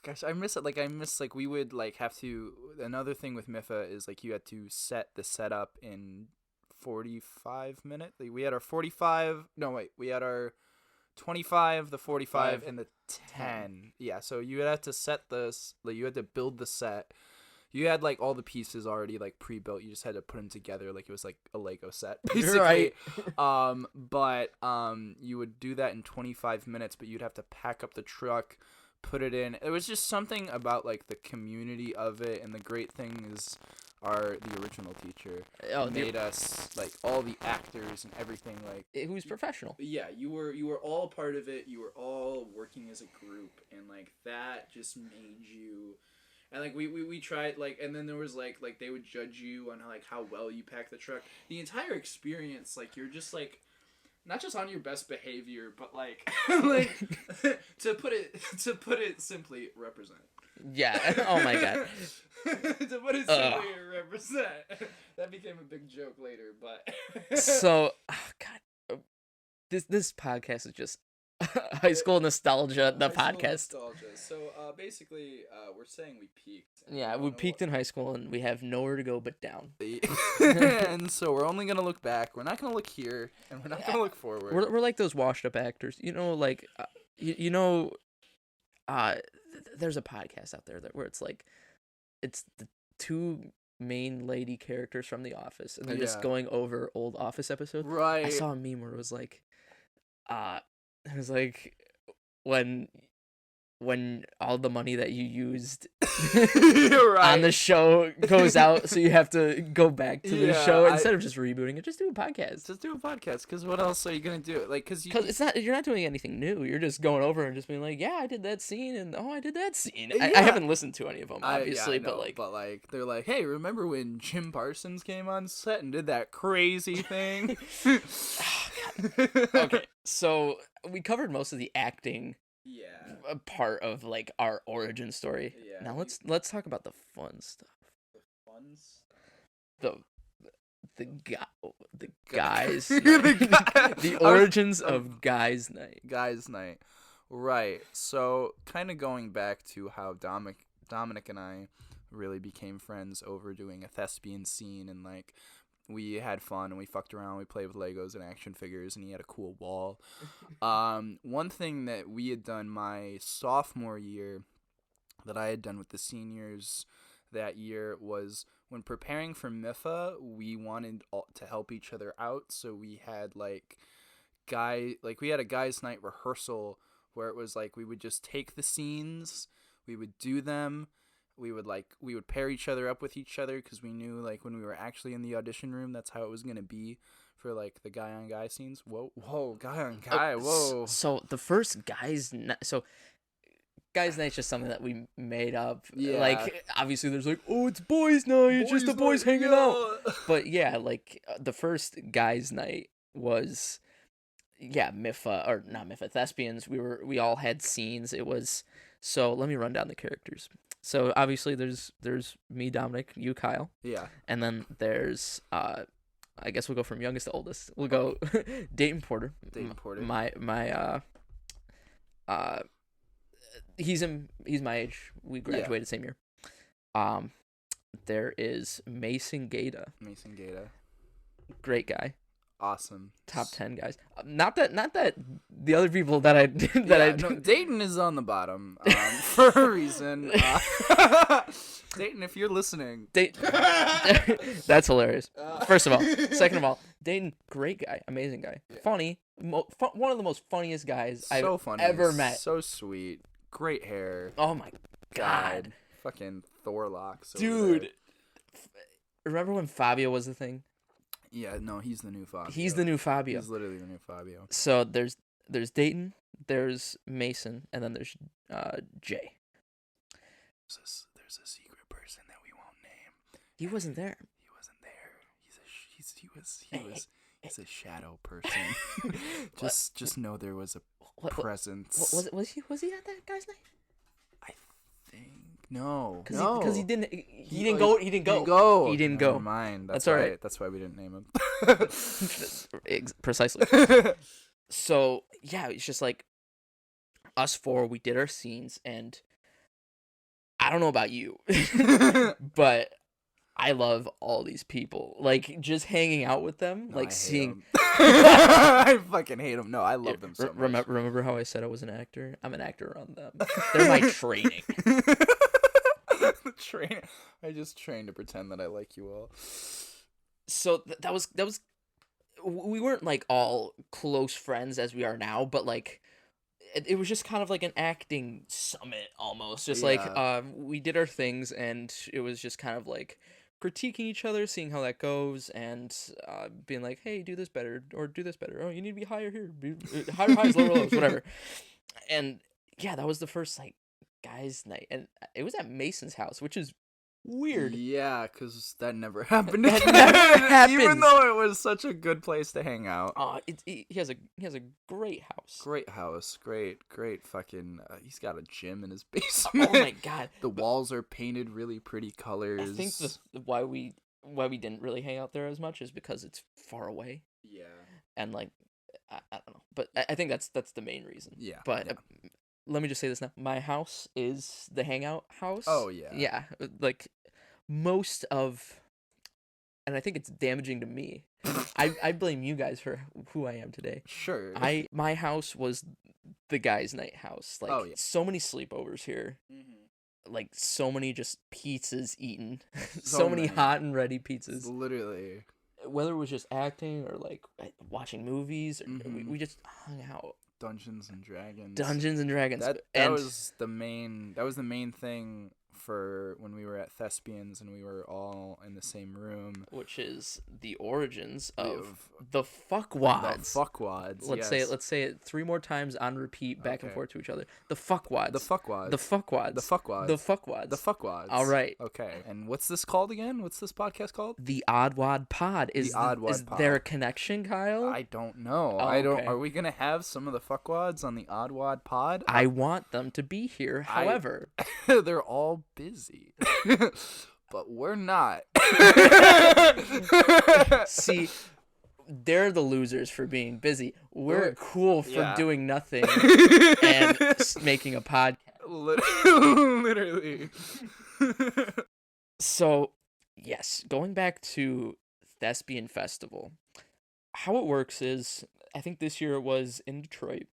Speaker 2: Gosh, I miss it. Like I miss like we would like have to. Another thing with MIFA is like you had to set the setup in 45 minutes. Like, we had our 45. No wait, we had our 25, the 45, and the 10. Yeah, so you had to set this. Like you had to build the set. You had like all the pieces already like pre-built. You just had to put them together like it was like a Lego set, basically.
Speaker 1: Right.
Speaker 2: But you would do that in 25 minutes, but you'd have to pack up the truck, put it in. It was just something about like the community of it, and the great thing is the original teacher made us like all the actors and everything like
Speaker 1: who's professional.
Speaker 2: Yeah, you were all part of it. You were all working as a group, and like that just made you. And like we tried like, and then there was like they would judge you on how well you pack the truck. The entire experience, like you're just like not just on your best behavior, but like like to put it simply, represent.
Speaker 1: Yeah. Oh my god.
Speaker 2: To put it simply, represent. That became a big joke later, but
Speaker 1: so God, this podcast is just high school nostalgia. The podcast.
Speaker 2: Nostalgia. So basically, we're saying we peaked.
Speaker 1: Yeah, we peaked in high school, and we have nowhere to go but down.
Speaker 2: And so we're only gonna look back. We're not gonna look here, and we're not gonna look forward.
Speaker 1: We're like those washed-up actors, you know. Like, there's a podcast out there where it's like, it's the two main lady characters from The Office, and they're just going over old Office episodes.
Speaker 2: Right.
Speaker 1: I saw a meme where it was like, when all the money that you used on the show goes out, so you have to go back to the show instead of just rebooting it. Just do a podcast.
Speaker 2: Just do a podcast, because what else are you gonna do? Like, because
Speaker 1: it's not, you're not doing anything new. You're just going over and just being like, yeah, I did that scene, and oh, I did that scene. I haven't listened to any of them, obviously, but like
Speaker 2: they're like, hey, remember when Jim Parsons came on set and did that crazy thing?
Speaker 1: Okay, so we covered most of the acting. Part of like our origin story. Now let's talk about the fun stuff.
Speaker 2: The fun stuff.
Speaker 1: The guys. The origins of guys' night.
Speaker 2: Guys' night. Right. So kind of going back to how Dominic and I really became friends over doing a thespian scene, and like we had fun and we fucked around. We played with Legos and action figures, and he had a cool wall. One thing that we had done my sophomore year that I had done with the seniors that year was when preparing for MIFA, we wanted to help each other out. So we had we had a guys' night rehearsal where it was like we would just take the scenes, we would do them. We would pair each other up with each other because we knew like when we were actually in the audition room, that's how it was gonna be for like the guy on guy scenes. Whoa, guy on guy, whoa.
Speaker 1: So the first guys' night's just something that we made up. Yeah. Like obviously there's like, oh, it's boys' night, it's just the boys hanging out. But yeah, like the first guys' night was MIFA, or not MIFA, thespians. We all had scenes. It was, so let me run down the characters. So obviously there's me, Dominic, you, Kyle.
Speaker 2: Yeah.
Speaker 1: And then there's I guess we'll go from youngest to oldest. We'll go Dayton Porter.
Speaker 2: Dayton Porter.
Speaker 1: He's my age. We graduated same year. There is Mason Gata.
Speaker 2: Mason Gata.
Speaker 1: Great guy.
Speaker 2: Awesome.
Speaker 1: Top 10 guys. Not that the other people that I
Speaker 2: No, Dayton is on the bottom for a reason. Dayton, if you're listening,
Speaker 1: that's hilarious. First of all, second of all, Dayton, great guy, amazing guy, funny, one of the most funniest guys I've ever met.
Speaker 2: So sweet, great hair.
Speaker 1: Oh my god,
Speaker 2: fucking Thor locks,
Speaker 1: dude. Remember when Fabio was the thing?
Speaker 2: Yeah, no, he's the new Fabio.
Speaker 1: He's the new Fabio.
Speaker 2: He's literally the new Fabio.
Speaker 1: So there's Dayton, there's Mason, and then there's Jay.
Speaker 2: There's a secret person that we won't name.
Speaker 1: He wasn't there.
Speaker 2: He wasn't there. He's a shadow person. just know there was a presence.
Speaker 1: Was he at that guy's night?
Speaker 2: I think no.
Speaker 1: Because he didn't go. He didn't go.
Speaker 2: Never mind.
Speaker 1: That's all right.
Speaker 2: That's why we didn't name him.
Speaker 1: Precisely. So yeah, it's just like us four. We did our scenes, and I don't know about you, but I love all these people. Like just hanging out with them, like seeing.
Speaker 2: I fucking hate them. No, I love them so much.
Speaker 1: Remember how I said I was an actor? I'm an actor around them. They're my training.
Speaker 2: I just trained to pretend that I like you all.
Speaker 1: So that was we weren't like all close friends as we are now, but like it was just kind of like an acting summit almost. Just like we did our things, and it was just kind of like critiquing each other, seeing how that goes, and being like, hey, do this better or do this better. Oh, you need to be higher here. Higher highs, lower lows, whatever. And yeah, that was the first like guys' night, and it was at Mason's house, which is weird.
Speaker 2: Yeah, because that never happened.
Speaker 1: That never happened.
Speaker 2: Even though it was such a good place to hang out.
Speaker 1: He has a great house.
Speaker 2: Great house. Great fucking. He's got a gym in his basement.
Speaker 1: Oh my god.
Speaker 2: The walls are painted really pretty colors.
Speaker 1: I think why we didn't really hang out there as much is because it's far away.
Speaker 2: Yeah.
Speaker 1: And like I don't know, but I think that's the main reason.
Speaker 2: Yeah.
Speaker 1: But let me just say this now. My house is the hangout house.
Speaker 2: Oh, yeah.
Speaker 1: Yeah. Like, most of... And I think it's damaging to me. I blame you guys for who I am today.
Speaker 2: Sure.
Speaker 1: My house was the guys' night house. Like, so many sleepovers here. Mm-hmm. Like, so many just pizzas eaten. so many hot and ready pizzas.
Speaker 2: Literally.
Speaker 1: Whether it was just acting or, like, watching movies, or we just hung out.
Speaker 2: Dungeons and Dragons.
Speaker 1: That
Speaker 2: was the main thing for when we were at Thespians and we were all in the same room.
Speaker 1: Which is the origins of the fuckwads.
Speaker 2: The fuckwads.
Speaker 1: Let's say it 3 more times on repeat, back and forth to each other. The fuckwads.
Speaker 2: The fuckwads.
Speaker 1: The fuckwads.
Speaker 2: The fuckwads.
Speaker 1: The fuckwads.
Speaker 2: The fuckwads.
Speaker 1: All right.
Speaker 2: Okay. And what's this called again? What's this podcast called?
Speaker 1: The OddWadPod. Is there a connection, Kyle?
Speaker 2: I don't know.
Speaker 1: Okay.
Speaker 2: Are we gonna have some of the fuckwads on the OddWadPod?
Speaker 1: I want them to be here. However,
Speaker 2: they're all busy. But we're not.
Speaker 1: See, they're the losers for being busy. We're cool for doing nothing and making a podcast.
Speaker 2: Literally.
Speaker 1: So, yes, going back to Thespian Festival, how it works is, I think this year it was in Detroit.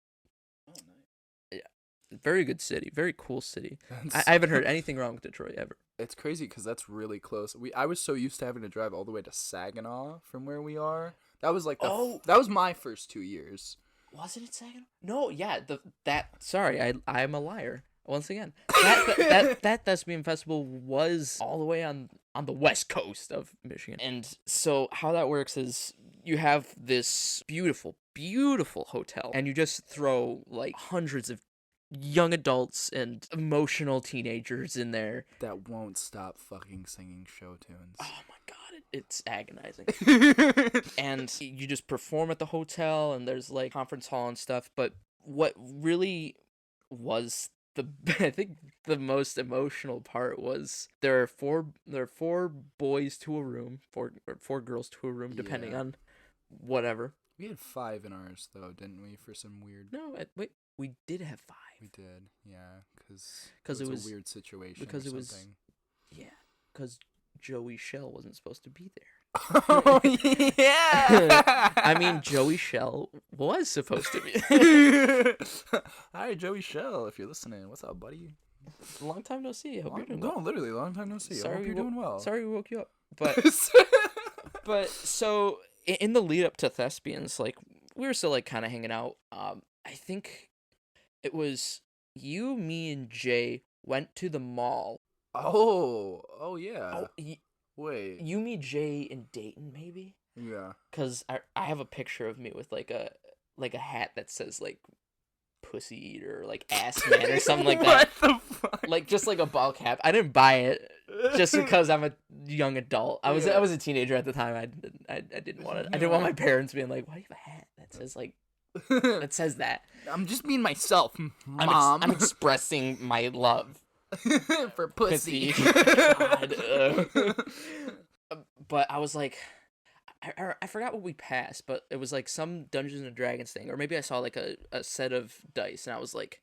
Speaker 1: Very good city, very cool city. I haven't heard anything wrong with Detroit ever.
Speaker 2: It's crazy because that's really close. I was so used to having to drive all the way to Saginaw from where we are. That was like that was my first 2 years.
Speaker 1: Was it at Saginaw? No, yeah. Sorry, I'm a liar once again. That Thespian Festival was all the way on the west coast of Michigan. And so how that works is you have this beautiful, beautiful hotel, and you just throw like hundreds of young adults and emotional teenagers in there
Speaker 2: that won't stop fucking singing show tunes.
Speaker 1: Oh my god, it's agonizing. And you just perform at the hotel, and there's like conference hall and stuff. But what really was the I think the most emotional part was there are four boys to a room, four girls to a room, depending
Speaker 2: Yeah.
Speaker 1: on whatever.
Speaker 2: We had 5 in ours though, didn't we? For some weird.
Speaker 1: No, wait, we did have 5.
Speaker 2: We did, yeah, because
Speaker 1: it was
Speaker 2: a weird situation.
Speaker 1: because
Speaker 2: or
Speaker 1: it was
Speaker 2: something.
Speaker 1: yeah, because Joey Shell wasn't supposed to be there.
Speaker 2: Oh yeah.
Speaker 1: I mean, Joey Shell was supposed to be.
Speaker 2: Hi, Joey Shell, if you're listening. What's up, buddy?
Speaker 1: Long time no see. I hope you're doing well.
Speaker 2: No, literally, long time no see. I hope you're doing well.
Speaker 1: Sorry we woke you up, but so in the lead up to Thespians, like we were still like kind of hanging out. I think it was you, me, and Jay went to the mall.
Speaker 2: Oh yeah. Wait.
Speaker 1: You, me, Jay, and Dayton, maybe?
Speaker 2: Yeah.
Speaker 1: Because I have a picture of me with like a hat that says like pussy eater or like ass man or something like that.
Speaker 2: What the fuck?
Speaker 1: Like just like a ball cap. I didn't buy it just because I'm a young adult. I was a teenager at the time. I didn't want it. I didn't want my parents being like, "Why do you have a hat that says like that says that?"
Speaker 2: I'm just being myself, Mom.
Speaker 1: I'm expressing my love
Speaker 2: for pussy.
Speaker 1: God. But I was like, I forgot what we passed, but it was like some Dungeons and Dragons thing, or maybe I saw like a set of dice, and I was like,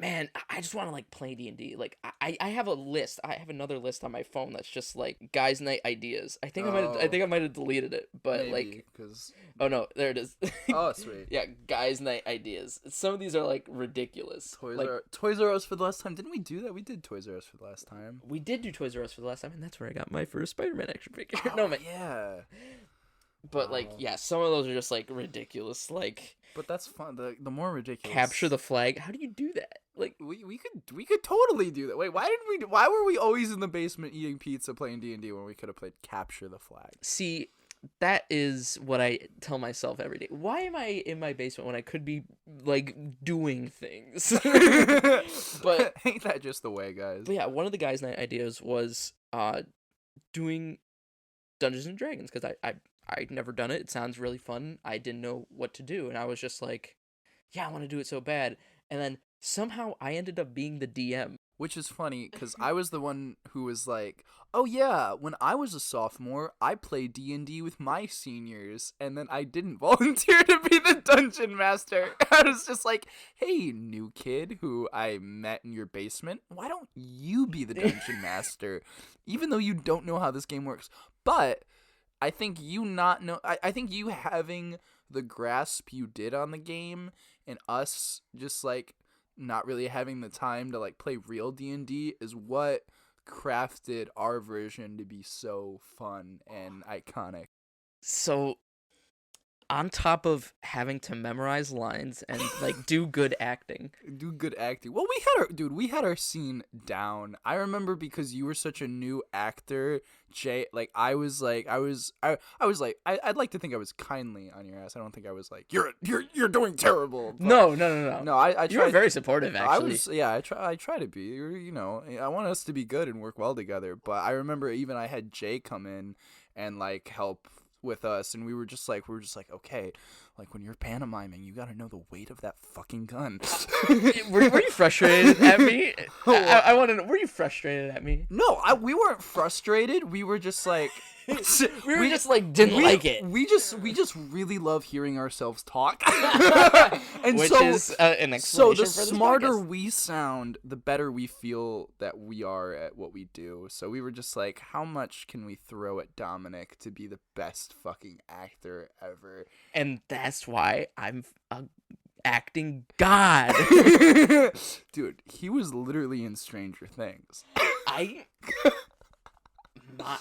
Speaker 1: man, I just want to like play D&D. Like I have a list. I have another list on my phone that's just like guys' night ideas. I think I might have deleted it, but
Speaker 2: Maybe,
Speaker 1: like,
Speaker 2: cause...
Speaker 1: oh no, there it is.
Speaker 2: Oh sweet.
Speaker 1: Yeah, guys' night ideas. Some of these are like ridiculous.
Speaker 2: Toys R Us for the last time. Didn't we do that? We did Toys R Us for the last time.
Speaker 1: We did do Toys R Us for the last time, and that's where I got my first Spider-Man action figure.
Speaker 2: Oh,
Speaker 1: no man.
Speaker 2: Yeah.
Speaker 1: But like, yeah, some of those are just like ridiculous. Like,
Speaker 2: but that's fun. The more ridiculous.
Speaker 1: Capture the flag. How do you do that? Like,
Speaker 2: we could totally do that. Wait, why were we always in the basement eating pizza playing D&D when we could have played Capture the Flag?
Speaker 1: See, that is what I tell myself every day. Why am I in my basement when I could be like doing things? But
Speaker 2: ain't that just the way, guys?
Speaker 1: But yeah, one of the guys' night ideas was doing Dungeons and Dragons, because I'd never done it. It sounds really fun. I didn't know what to do, and I was just like, yeah, I want to do it so bad. And then somehow I ended up being the DM.
Speaker 2: Which is funny, because I was the one who was like, oh yeah, when I was a sophomore, I played D&D with my seniors, and then I didn't volunteer to be the dungeon master. I was just like, hey, new kid who I met in your basement, why don't you be the dungeon master? Even though you don't know how this game works. But I think I think you having the grasp you did on the game, and us just like not really having the time to like play real D&D is what crafted our version to be so fun and iconic.
Speaker 1: So on top of having to memorize lines and like do good acting.
Speaker 2: Well, we had our scene down. I remember because you were such a new actor, Jay. Like I was like I'd like to think I was kindly on your ass. I don't think I was like you're doing terrible. But
Speaker 1: No.
Speaker 2: No, I tried.
Speaker 1: You were very supportive, actually.
Speaker 2: I try to be. You know, I want us to be good and work well together. But I remember even I had Jay come in and like help with us, and we were just like okay, like when you're pantomiming, you gotta know the weight of that fucking gun.
Speaker 1: were you frustrated at me? I want to know, were you frustrated at me?
Speaker 2: No, we weren't frustrated. We were just like
Speaker 1: we just like didn't like it.
Speaker 2: We just really love hearing ourselves talk. And
Speaker 1: which
Speaker 2: so,
Speaker 1: is an explanation
Speaker 2: so the
Speaker 1: for this
Speaker 2: smarter
Speaker 1: podcast.
Speaker 2: we sound, the better we feel that we are at what we do. So we were just like, how much can we throw at Dominic to be the best fucking actor ever?
Speaker 1: And that's why I'm a acting god.
Speaker 2: Dude, he was literally in Stranger Things.
Speaker 1: Oh my god,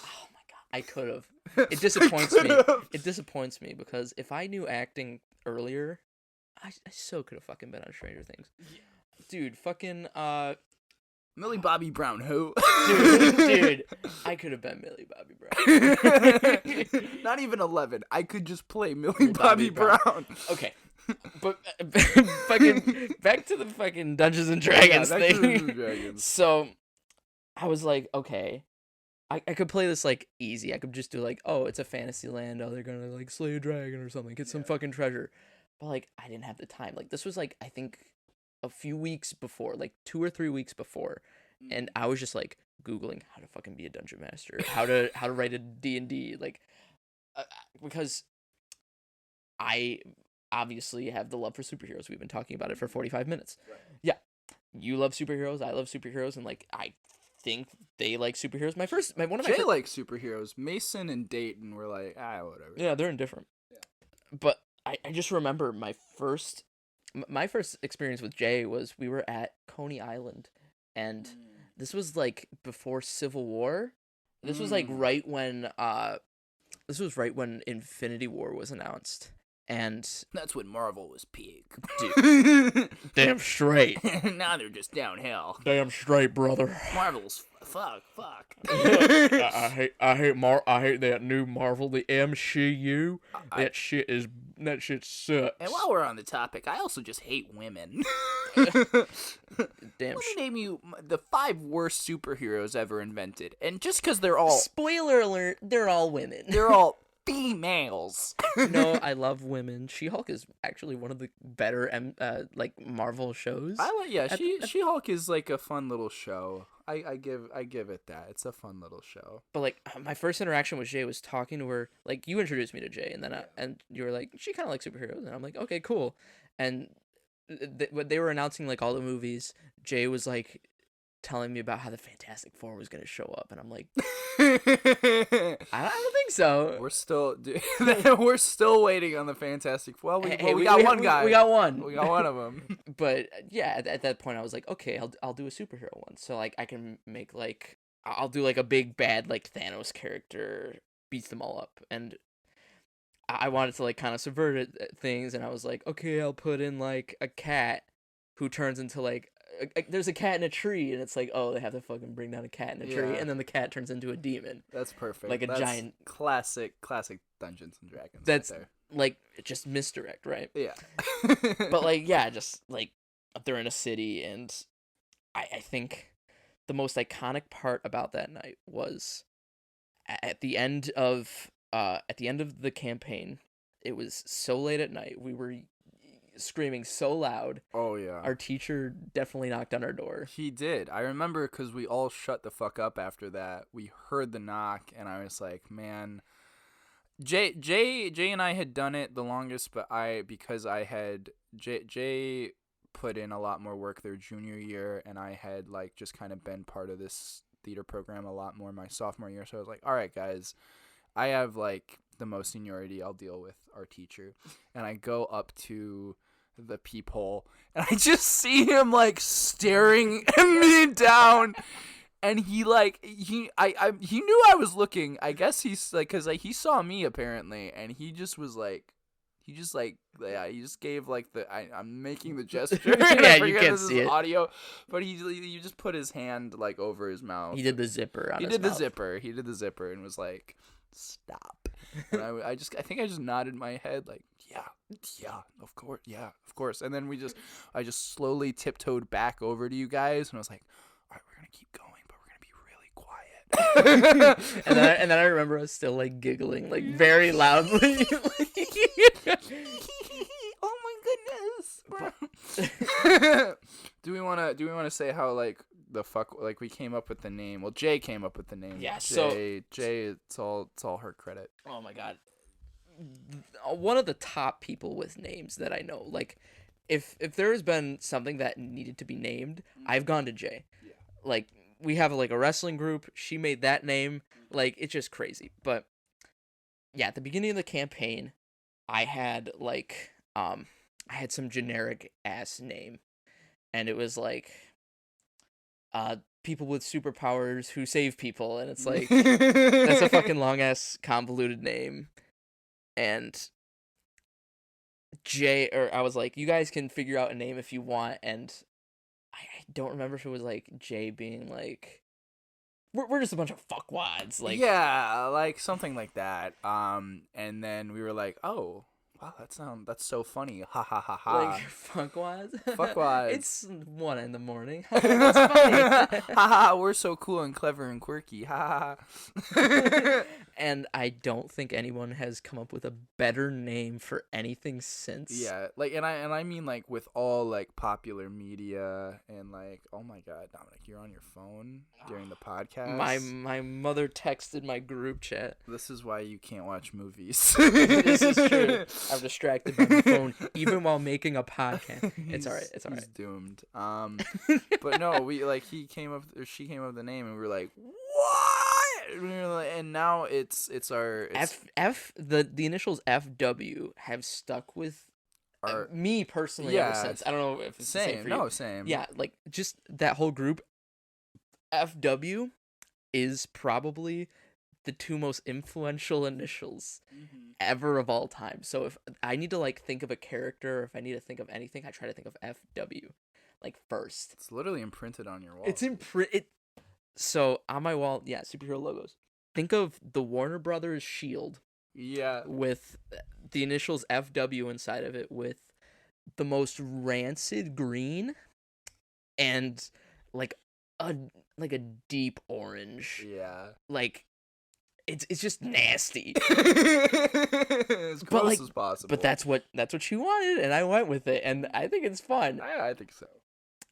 Speaker 1: I could have. It disappoints me. It disappoints me because if I knew acting earlier, I so could have fucking been on Stranger Things. Dude, fucking
Speaker 2: Millie Bobby Brown, who?
Speaker 1: Dude, I could have been Millie Bobby Brown.
Speaker 2: Not even 11. I could just play Millie Bobby Brown.
Speaker 1: Okay. But fucking back to the fucking Dungeons and Dragons thing.
Speaker 2: Dungeons and Dragons.
Speaker 1: So I was like, okay, I could play this like easy. I could just do like, oh, it's a fantasy land. Oh, they're gonna like slay a dragon or something, get some fucking treasure. But like, I didn't have the time. Like, this was like, I think a few weeks before, like 2 or 3 weeks before, and I was just like Googling how to fucking be a dungeon master, how to write a D&D, like because I obviously have the love for superheroes. We've been talking about it for 45 minutes.
Speaker 2: Right.
Speaker 1: Yeah. You love superheroes, I love superheroes, and like I think they like superheroes. One of my
Speaker 2: Jay likes superheroes. Mason and Dayton were like, whatever.
Speaker 1: Yeah, they're indifferent. Yeah. But I just remember my first experience with Jay was we were at Coney Island, and this was like before Civil War. This was like right when Infinity War was announced. And
Speaker 2: that's when Marvel was peak.
Speaker 1: Dude, damn straight.
Speaker 2: Now they're just downhill.
Speaker 1: Damn straight, brother.
Speaker 2: Marvel's fuck.
Speaker 1: I hate that new Marvel, the MCU. That shit sucks.
Speaker 2: And while we're on the topic, I also just hate women.
Speaker 1: Damn.
Speaker 2: Let me name you the 5 worst superheroes ever invented, and just because they're all
Speaker 1: spoiler alert, they're all women.
Speaker 2: They're all females.
Speaker 1: No, I love women. She-Hulk is actually one of the better like Marvel shows.
Speaker 2: She-Hulk is like a fun little show. I give it that. It's a fun little show.
Speaker 1: But like my first interaction with Jay was talking to her. Like you introduced me to Jay, and then and you were like, she kind of likes superheroes, and I'm like, okay, cool. And when they were announcing like all the movies, Jay was like telling me about how the Fantastic Four was gonna show up, and I'm like, I don't think so.
Speaker 2: We're still waiting on the Fantastic Four. Well, we got one guy.
Speaker 1: We got one.
Speaker 2: We got one of them.
Speaker 1: But yeah, at that point, I was like, okay, I'll do a superhero one. So like I can make like I'll do like a big bad like Thanos character beats them all up, and I wanted to like kind of subvert things, and I was like, okay, I'll put in like a cat who turns into like. There's a cat in a tree, and it's like, oh, they have to fucking bring down a cat in a tree, and then the cat turns into a demon.
Speaker 2: That's perfect.
Speaker 1: Like
Speaker 2: That's
Speaker 1: giant
Speaker 2: classic Dungeons and Dragons.
Speaker 1: That's
Speaker 2: right there.
Speaker 1: Like just misdirect, right?
Speaker 2: Yeah.
Speaker 1: But like, yeah, just like they're in a city, and I think the most iconic part about that night was at the end of the campaign. It was so late at night. We were screaming so loud.
Speaker 2: Oh yeah.
Speaker 1: Our teacher definitely knocked on our door.
Speaker 2: He did. I remember because we all shut the fuck up after that. We heard the knock, and I was like, man. Jay and I had done it the longest, but because I had Jay put in a lot more work their junior year, and I had like just kind of been part of this theater program a lot more my sophomore year. So I was like, all right, guys, I have like the most seniority. I'll deal with our teacher. And I go up to the peephole, and I just see him like staring me down, and he like he knew I was looking. I guess he's like, because like, he saw me apparently, and he just gave like I'm making the gesture.
Speaker 1: Yeah, you can't see it.
Speaker 2: Audio, but he just put his hand like over his mouth.
Speaker 1: He did the zipper on his mouth.
Speaker 2: He did the zipper and was like, stop. And I think I just nodded my head like, yeah, of course. And then I just slowly tiptoed back over to you guys, and I was like, all right, we're gonna keep going, but we're gonna be really quiet.
Speaker 1: and then I remember us still like giggling like very loudly.
Speaker 2: Oh my goodness. Do we wanna say how like the fuck like we came up with the name? Well, Jay came up with the name.
Speaker 1: Yeah.
Speaker 2: Jay, it's all her credit.
Speaker 1: Oh my god. One of the top people with names that I know. Like, if there has been something that needed to be named, I've gone to Jay. Yeah. Like, we have like a wrestling group. She made that name. Like, it's just crazy. But yeah, at the beginning of the campaign, I had like I had some generic ass name, and it was like people with superpowers who save people, and it's like that's a fucking long ass convoluted name. And I was like, you guys can figure out a name if you want, and I don't remember if it was like Jay being like, we're just a bunch of fuckwads, like,
Speaker 2: yeah, like something like that. And then we were like, oh, Wow, that's so funny. Ha ha ha ha.
Speaker 1: Like fuckwads.
Speaker 2: Fuckwads.
Speaker 1: It's 1 a.m. That's
Speaker 2: Ha
Speaker 1: funny.
Speaker 2: ha, we're so cool and clever and quirky. Ha ha.
Speaker 1: And I don't think anyone has come up with a better name for anything since.
Speaker 2: Yeah, like, and I mean, like, with all, like, popular media, and, like, oh my god, Dominic, you're on your phone during the podcast.
Speaker 1: My mother texted my group chat.
Speaker 2: This is why you can't watch movies.
Speaker 1: This is true. I'm distracted by my phone even while making a podcast. It's alright. It's alright.
Speaker 2: He's doomed. But no, she came up with the name, and we were like, what? And now it's our
Speaker 1: the initials FW have stuck with me personally ever since. I don't know if it's the same for you.
Speaker 2: No, same.
Speaker 1: Yeah, like just that whole group. FW is probably the 2 most influential initials ever of all time. So if I need to like think of a character, or if I need to think of anything, I try to think of FW like first.
Speaker 2: It's literally imprinted on your wall.
Speaker 1: It's So on my wall, yeah, superhero logos. Think of the Warner Brothers shield.
Speaker 2: Yeah.
Speaker 1: With the initials FW inside of it, with the most rancid green and like a deep orange.
Speaker 2: Yeah.
Speaker 1: Like it's just nasty.
Speaker 2: As close as possible.
Speaker 1: But that's what she wanted, and I went with it, and I think it's fun.
Speaker 2: I think so.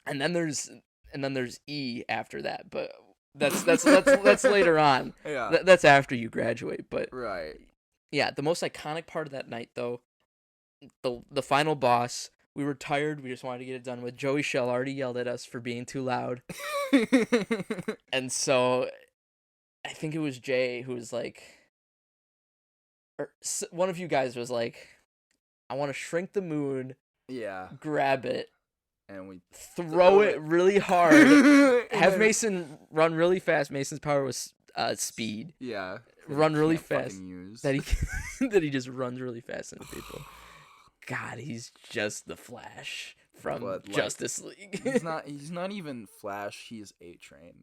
Speaker 1: And then there's E after that, but that's later on.
Speaker 2: Yeah.
Speaker 1: That's after you graduate, but
Speaker 2: right.
Speaker 1: Yeah, the most iconic part of that night though, the final boss, we were tired, we just wanted to get it done with. Joey Shell already yelled at us for being too loud. And so I think it was Jay who was like, or one of you guys was like, I want to shrink the moon.
Speaker 2: Yeah.
Speaker 1: Grab it.
Speaker 2: And we
Speaker 1: throw it really hard. Have Mason run really fast. Mason's power was speed.
Speaker 2: Yeah.
Speaker 1: Run really fast. That he just runs really fast into people. God, he's just the Flash from Justice League.
Speaker 2: He's not even Flash. He's A-Train.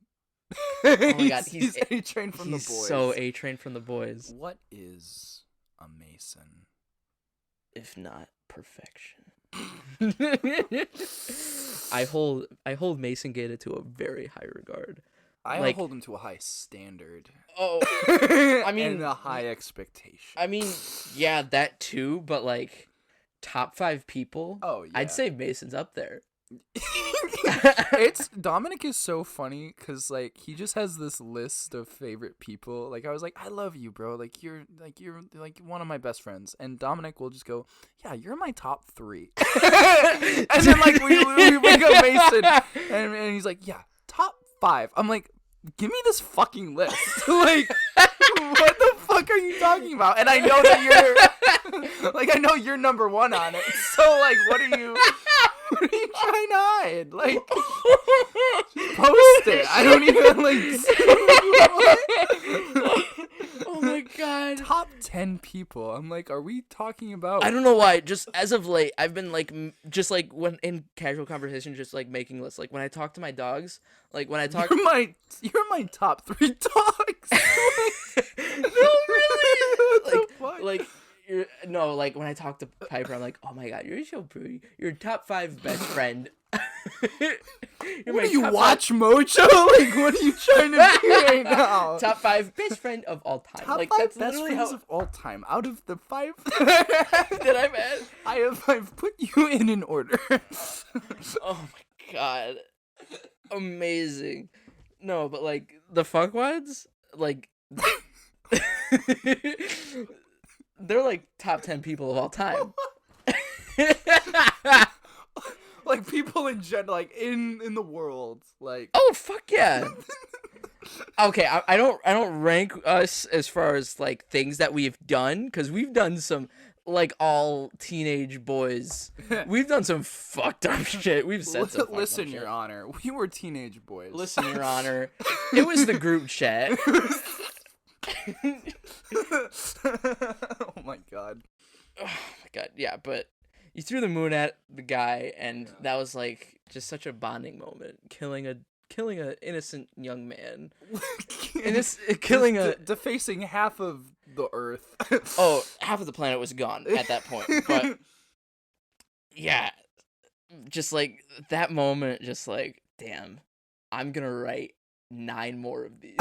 Speaker 1: Oh my god,
Speaker 2: he's A-Train from the boys.
Speaker 1: He's so A-Train from the boys.
Speaker 2: What is a Mason?
Speaker 1: If not perfection. I hold Mason Gaeta to a very high regard.
Speaker 2: I hold him to a high standard.
Speaker 1: Oh, I mean,
Speaker 2: and a high expectation.
Speaker 1: I mean, yeah, that too. But like, top 5 people.
Speaker 2: Oh yeah,
Speaker 1: I'd say Mason's up there.
Speaker 2: Dominic is so funny because like he just has this list of favorite people. Like I was like, I love you, bro. Like you're one of my best friends. And Dominic will just go, yeah, you're my top 3. And then like we bring up Mason, and he's like, yeah, top 5. I'm like, give me this fucking list. Like, what the fuck are you talking about? And I know that I know you're number 1 on it. So like, what are you trying to hide? Like, post it. I don't even like.
Speaker 1: Oh my god.
Speaker 2: Top 10 people. I'm like, are we talking about?
Speaker 1: I don't know why. Just as of late, I've been like, just like when in casual conversation, just like making lists. Like when I talk to my dogs, like when I talk.
Speaker 2: You're my top 3 dogs.
Speaker 1: No, really. Like when I talk to Piper, I'm like, oh my god, you're so pretty. You're top 5 best friend.
Speaker 2: What do you watch, Mojo? Like, what are you trying to do right now?
Speaker 1: Top 5 best friend of all time.
Speaker 2: Top
Speaker 1: like
Speaker 2: 5
Speaker 1: that's
Speaker 2: best friends of all time. Out of the 5
Speaker 1: that
Speaker 2: I've put you in order.
Speaker 1: Oh my god, amazing. No, but like the fuckwads, like they're like top 10 people of all time.
Speaker 2: Like people in general, like in the world, like.
Speaker 1: Oh fuck yeah. Okay, I don't rank us as far as like things that we've done, because we've done some like all teenage boys. We've done some fucked up shit. We've said some.
Speaker 2: Listen, Your Honor, we were teenage boys.
Speaker 1: Listen, Your Honor, it was the group chat.
Speaker 2: Oh my god.
Speaker 1: Oh my god, yeah, but you threw the moon at the guy, and that was like just such a bonding moment. Killing a innocent young man. Defacing
Speaker 2: half of the Earth.
Speaker 1: Oh, half of the planet was gone at that point. But yeah, just like that moment, just like, damn, I'm gonna write 9 more of these.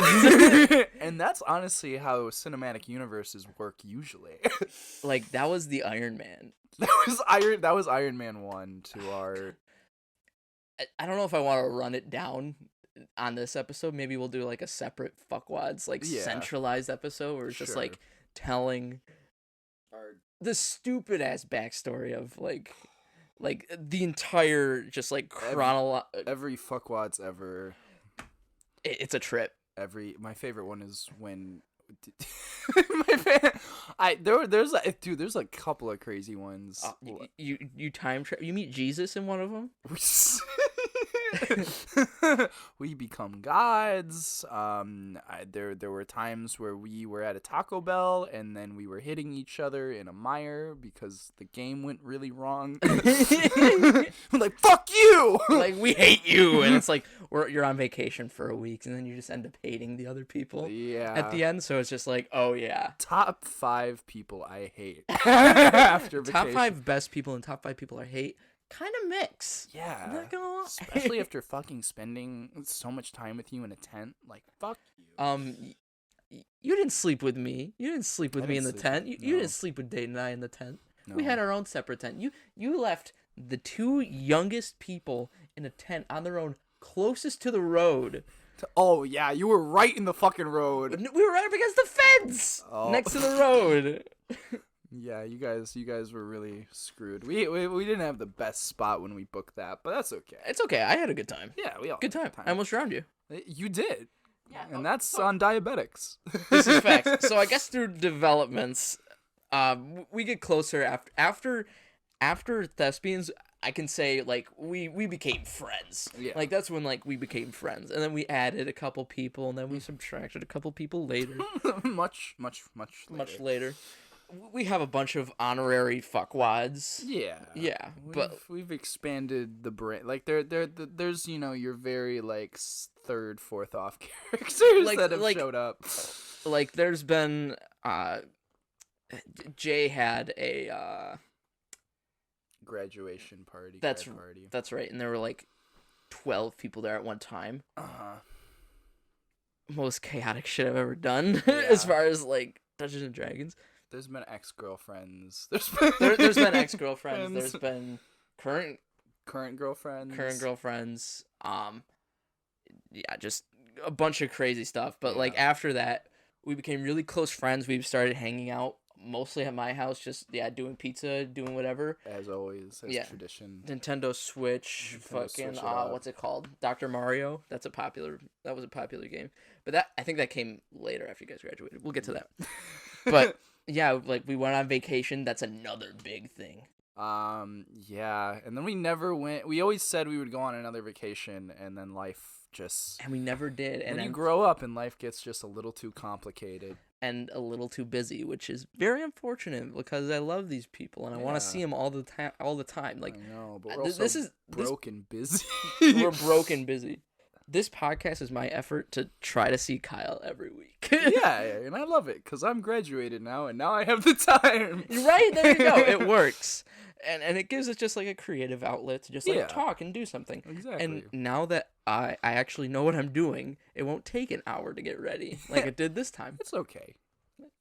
Speaker 2: And that's honestly how cinematic universes work usually.
Speaker 1: Like, that was the Iron Man.
Speaker 2: That was Iron Man 1 to our...
Speaker 1: I don't know if I want to run it down on this episode. Maybe we'll do like a separate fuckwads, like centralized episode where it's just like telling the stupid ass backstory of like the entire just like
Speaker 2: every fuckwads ever.
Speaker 1: It's a trip.
Speaker 2: My favorite one is when there's a couple of crazy ones.
Speaker 1: You time travel. You meet Jesus in one of them.
Speaker 2: We become gods. There were times where we were at a Taco Bell and then we were hitting each other in a mire because the game went really wrong. We're like, fuck you!
Speaker 1: Like, we hate you, and it's like you're on vacation for a week and then you just end up hating the other people.
Speaker 2: Yeah.
Speaker 1: At the end, so it's just like, oh yeah.
Speaker 2: Top 5 people I hate after vacation.
Speaker 1: Top 5 best people and top 5 people I hate. Kind of mix.
Speaker 2: Yeah.
Speaker 1: I'm not gonna lie.
Speaker 2: Especially after fucking spending so much time with you in a tent. Like, fuck you.
Speaker 1: You didn't sleep with me. You didn't sleep with me in the tent. You didn't sleep with Dade and I in the tent. No. We had our own separate tent. You left the 2 youngest people in a tent on their own, closest to the road.
Speaker 2: Oh, yeah. You were right in the fucking road.
Speaker 1: We were right up against the fence. Next to the road.
Speaker 2: Yeah, you guys were really screwed. We didn't have the best spot when we booked that, but that's okay.
Speaker 1: It's okay. I had a good time.
Speaker 2: Yeah, we all
Speaker 1: good time. I almost drowned you.
Speaker 2: You did.
Speaker 1: Yeah,
Speaker 2: and that's on diabetics.
Speaker 1: This is facts. So I guess through developments, we get closer after thespians. I can say like we became friends. Yeah. Like that's when like we became friends, and then we added a couple people, and then we subtracted a couple people later.
Speaker 2: much
Speaker 1: later. We have a bunch of honorary fuckwads.
Speaker 2: Yeah.
Speaker 1: Yeah.
Speaker 2: We've expanded the brain. Like there's your very like 3rd, 4th off characters that have showed up.
Speaker 1: Like there's been Jay had a
Speaker 2: graduation party.
Speaker 1: That's right. And there were like 12 people there at one time. Most chaotic shit I've ever done as far as like Dungeons and Dragons.
Speaker 2: There's been ex-girlfriends.
Speaker 1: There's been ex-girlfriends. There's been current girlfriends. Yeah, just a bunch of crazy stuff. But like after that, we became really close friends. We started hanging out mostly at my house, just doing pizza, doing whatever.
Speaker 2: As always, as tradition.
Speaker 1: Nintendo Switch, fucking what's it called? Dr. Mario. That was a popular game. But I think that came later after you guys graduated. We'll get to that. But yeah, like we went on vacation. That's another big thing.
Speaker 2: Yeah, and then we never went. We always said we would go on another vacation, and then life
Speaker 1: and we never did. And
Speaker 2: then you grow up, and life gets just a little too complicated
Speaker 1: and a little too busy, which is very unfortunate because I love these people and I want to see them all the time. Like,
Speaker 2: I know, but we're also broken busy.
Speaker 1: We're broken busy. This podcast is my effort to try to see Kyle every week.
Speaker 2: Yeah, and I love it because I'm graduated now, and now I have the time.
Speaker 1: Right, there you go. It works. And it gives us just like a creative outlet to just like talk and do something.
Speaker 2: Exactly.
Speaker 1: And now that I actually know what I'm doing, it won't take an hour to get ready like it did this time.
Speaker 2: It's okay.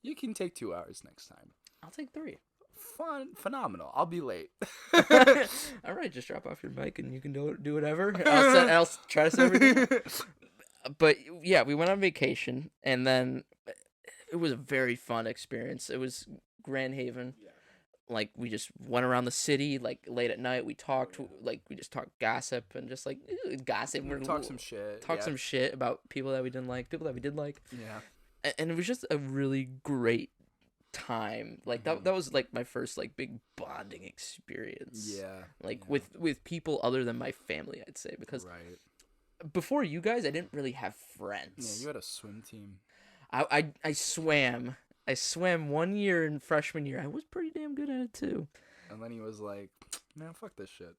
Speaker 2: You can take 2 hours next time.
Speaker 1: I'll take 3.
Speaker 2: Phenomenal. I'll be late.
Speaker 1: All right, just drop off your mic and you can do whatever. I'll try to say everything. But yeah, we went on vacation and then it was a very fun experience. It was Grand Haven. Yeah. Like we just went around the city like late at night. We talked like we just talked gossip and just like gossip.
Speaker 2: Talk some shit.
Speaker 1: Some shit about people that we didn't like, people that we did like.
Speaker 2: Yeah.
Speaker 1: And it was just a really great time. Like that was like my first like big bonding experience.
Speaker 2: Yeah.
Speaker 1: Like with people other than my family, I'd say, because before you guys I didn't really have friends.
Speaker 2: Yeah, you had a swim team.
Speaker 1: I swam. I swam 1 year in freshman year. I was pretty damn good at it too.
Speaker 2: And then he was like, "Man, fuck this shit."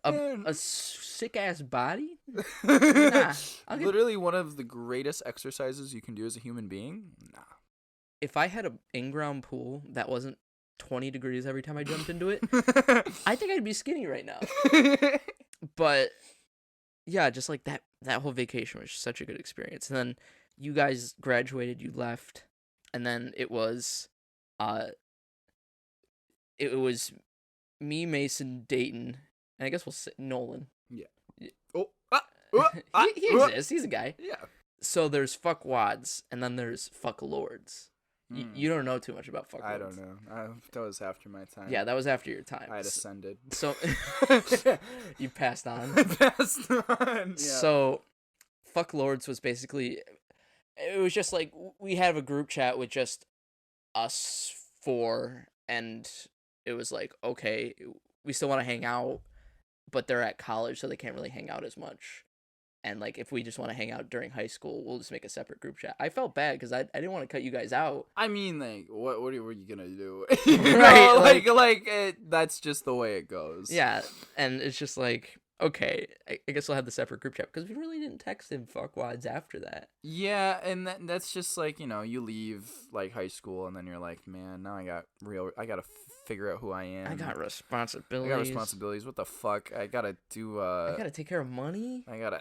Speaker 1: a sick ass body. Nah,
Speaker 2: literally one of the greatest exercises you can do as a human being. Nah.
Speaker 1: if I had a in-ground pool that wasn't 20 degrees every time I jumped into it, I think I'd be skinny right now. But yeah, just like that whole vacation was such a good experience. And then you guys graduated, you left, and then it was me, Mason, Dayton, and I guess we'll say Nolan.
Speaker 2: Yeah.
Speaker 1: He exists. He's a guy.
Speaker 2: Yeah.
Speaker 1: So there's fuck wads, and then there's fuck lords. You don't know too much about fuck lords.
Speaker 2: I don't know. That was after my time.
Speaker 1: Yeah, that was after your time.
Speaker 2: I had ascended.
Speaker 1: So you passed on.
Speaker 2: I passed on. Yeah.
Speaker 1: So fuck lords was basically, it was just like we have a group chat with just us four, and it was like, okay, we still want to hang out, but they're at college, so they can't really hang out as much. And like, if we just want to hang out during high school, we'll just make a separate group chat. I felt bad because I didn't want to cut you guys out.
Speaker 2: I mean, like, what were you gonna do?
Speaker 1: Right,
Speaker 2: that's just the way it goes.
Speaker 1: Yeah, and it's just like, okay, I guess we'll have the separate group chat because we really didn't text him fuckwads after that.
Speaker 2: Yeah, and that's just like, you leave like high school and then you're like, man, now I gotta figure out who I am.
Speaker 1: I got responsibilities.
Speaker 2: What the fuck? I gotta
Speaker 1: take care of money.
Speaker 2: I gotta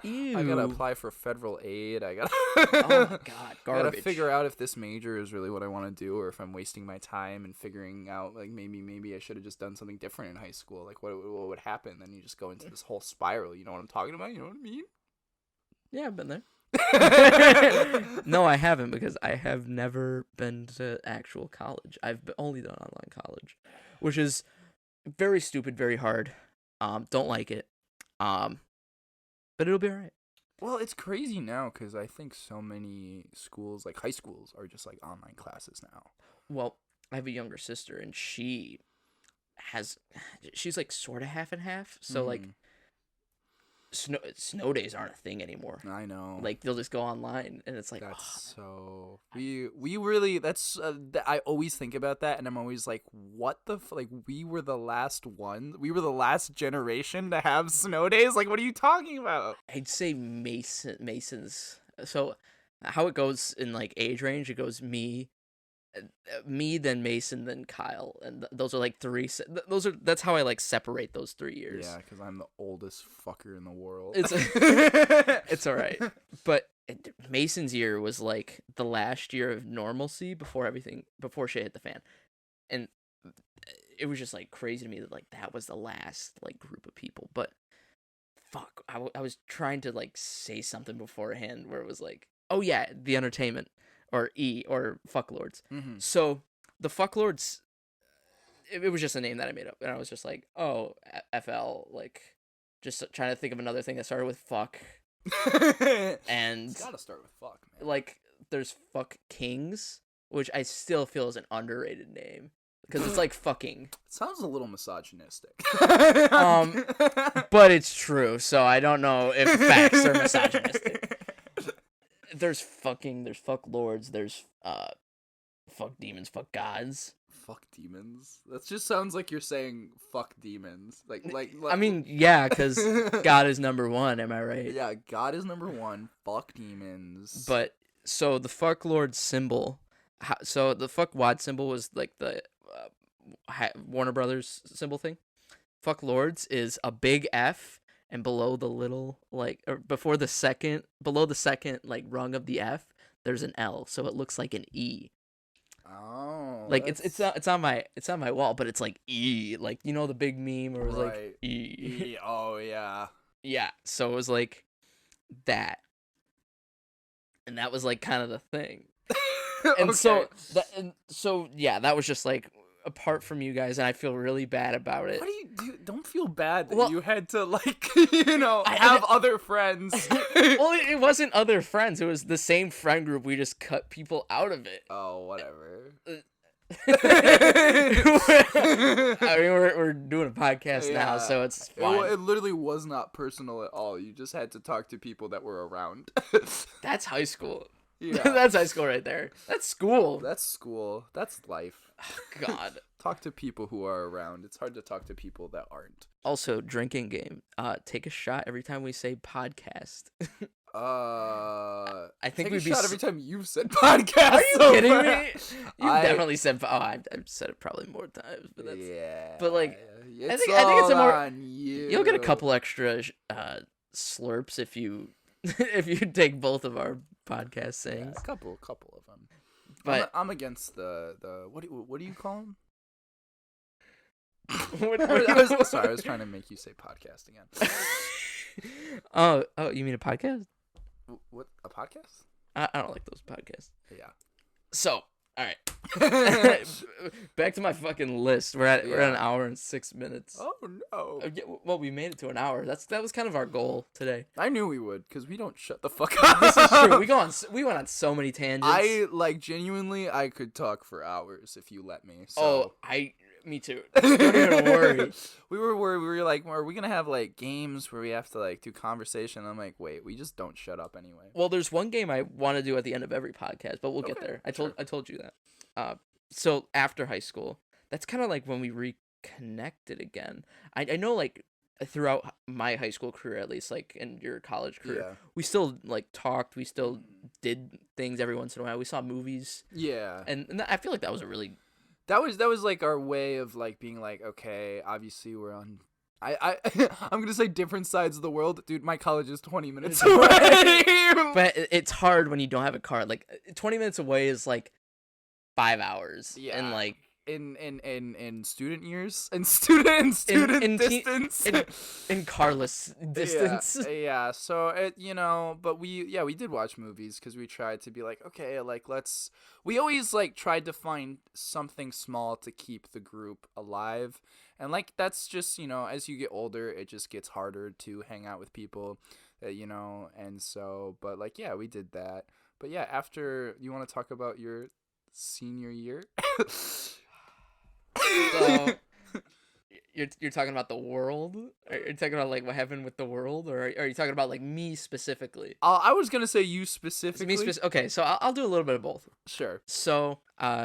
Speaker 1: Ew.
Speaker 2: I gotta apply for federal aid. I gotta
Speaker 1: Oh my god, garbage.
Speaker 2: I gotta figure out if this major is really what I want to do, or if I'm wasting my time and figuring out like maybe I should have just done something different in high school. Like what would happen? Then you just go into this whole spiral. You know what I'm talking about? You know what I mean?
Speaker 1: Yeah, I've been there. No, I haven't, because I have never been to actual college. I've only done online college, which is very stupid, very hard. Don't like it. But it'll be all right.
Speaker 2: Well, it's crazy now because I think so many schools, like high schools, are just like online classes now.
Speaker 1: Well, I have a younger sister, and she's like sort of half and half. So like, snow days aren't a thing anymore.
Speaker 2: I know.
Speaker 1: Like, they'll just go online, and it's like,
Speaker 2: we really, I always think about that, and I'm always like, what the like, we were the last generation to have snow days. Like, what are you talking about?
Speaker 1: I'd say Masons. So how it goes in like age range, it goes me, then Mason, then Kyle, and those are like three. That's how I like separate those 3 years.
Speaker 2: Yeah, because I'm the oldest fucker in the world.
Speaker 1: It's all right, but Mason's year was like the last year of normalcy before shit hit the fan, and it was just like crazy to me that like that was the last like group of people. But fuck, I was trying to like say something beforehand where it was like, oh yeah, the entertainment. Or fucklords.
Speaker 2: Mm-hmm.
Speaker 1: So the fucklords, it was just a name that I made up, and I was just like, oh, FL, like, just trying to think of another thing that started with fuck. And
Speaker 2: it's gotta start with fuck, man.
Speaker 1: Like, there's fuck kings, which I still feel is an underrated name because it's like fucking.
Speaker 2: It sounds a little misogynistic.
Speaker 1: But it's true, so I don't know if facts are misogynistic. There's fuck lords, there's fuck demons, fuck gods.
Speaker 2: Fuck demons? That just sounds like you're saying fuck demons. Like
Speaker 1: I mean, yeah, because God is number one, am I right?
Speaker 2: Yeah, God is number one. Fuck demons.
Speaker 1: But, so the fuck lord symbol, so the fuck wad symbol was like the Warner Brothers symbol thing. Fuck lords is a big F, and below the little, like, or below the second, like, rung of the F, there's an L, so it looks like an E.
Speaker 2: Oh.
Speaker 1: Like, it's on my wall, but it's like E, like, you know the big meme where it was like E.
Speaker 2: Oh yeah.
Speaker 1: Yeah, so it was like that. And that was like kind of the thing. And
Speaker 2: okay.
Speaker 1: so yeah, that was just like, apart from you guys, and I feel really bad about it.
Speaker 2: What do you do? Don't feel bad that
Speaker 1: well,
Speaker 2: you had to, like, have other friends.
Speaker 1: Well, it wasn't other friends. It was the same friend group. We just cut people out of it.
Speaker 2: Oh, whatever.
Speaker 1: I mean, we're doing a podcast now, so it's fine.
Speaker 2: It literally was not personal at all. You just had to talk to people that were around.
Speaker 1: That's high school.
Speaker 2: Yeah.
Speaker 1: That's high school right there. That's school.
Speaker 2: That's school. That's life.
Speaker 1: Oh, God.
Speaker 2: Talk to people who are around. It's hard to talk to people that aren't.
Speaker 1: Also, drinking game. Take a shot every time we say podcast. I think
Speaker 2: take
Speaker 1: we'd
Speaker 2: a
Speaker 1: be
Speaker 2: shot every time you've said podcast.
Speaker 1: Are you kidding me? You've definitely said. Oh, I've said it probably more times, but that's.
Speaker 2: Yeah.
Speaker 1: But like,
Speaker 2: I
Speaker 1: think it's a more.
Speaker 2: on you.
Speaker 1: You'll get a couple extra slurps if you if you take both of our podcast sayings.
Speaker 2: Yeah, a couple of them.
Speaker 1: But
Speaker 2: I'm against the what do you call them? Sorry, I was trying to make you say podcast again.
Speaker 1: Oh, you mean a podcast?
Speaker 2: What, a podcast?
Speaker 1: I don't like those podcasts.
Speaker 2: Yeah.
Speaker 1: So, all right. Back to my fucking list. We're at an hour and 6 minutes.
Speaker 2: Oh no.
Speaker 1: Well, we made it to an hour. That was kind of our goal today.
Speaker 2: I knew we would, because we don't shut the fuck up.
Speaker 1: This is true. We went on so many tangents.
Speaker 2: Genuinely, I could talk for hours if you let me.
Speaker 1: So. Me too. Don't even worry.
Speaker 2: We were worried. We were like, are we gonna have like games where we have to like do conversation? I'm like, wait, we just don't shut up anyway.
Speaker 1: Well, there's one game I want to do at the end of every podcast, but we'll get there. I told you that. So after high school, that's kind of like when we reconnected again. I know like throughout my high school career, at least like in your college career, we still like talked. We still did things every once in a while. We saw movies.
Speaker 2: Yeah.
Speaker 1: And I feel like that was a really.
Speaker 2: That was like our way of like being like, okay, obviously we're on. I'm gonna say different sides of the world, dude. My college is 20 minutes away.
Speaker 1: But it's hard when you don't have a car. Like 20 minutes away is like 5 hours. Yeah. And like
Speaker 2: in student years, in student distance,
Speaker 1: in carless distance.
Speaker 2: Yeah. So but we did watch movies because we tried to be like, okay, like we always like tried to find something small to keep the group alive, and like that's just as you get older, it just gets harder to hang out with people, and so but like we did that. But yeah, after you want to talk about your senior year.
Speaker 1: So, you're talking about the world? Are you talking about like what happened with the world, or are you talking about like me specifically?
Speaker 2: I was gonna say you specifically.
Speaker 1: Okay, so I'll do a little bit of both.
Speaker 2: Sure.
Speaker 1: So,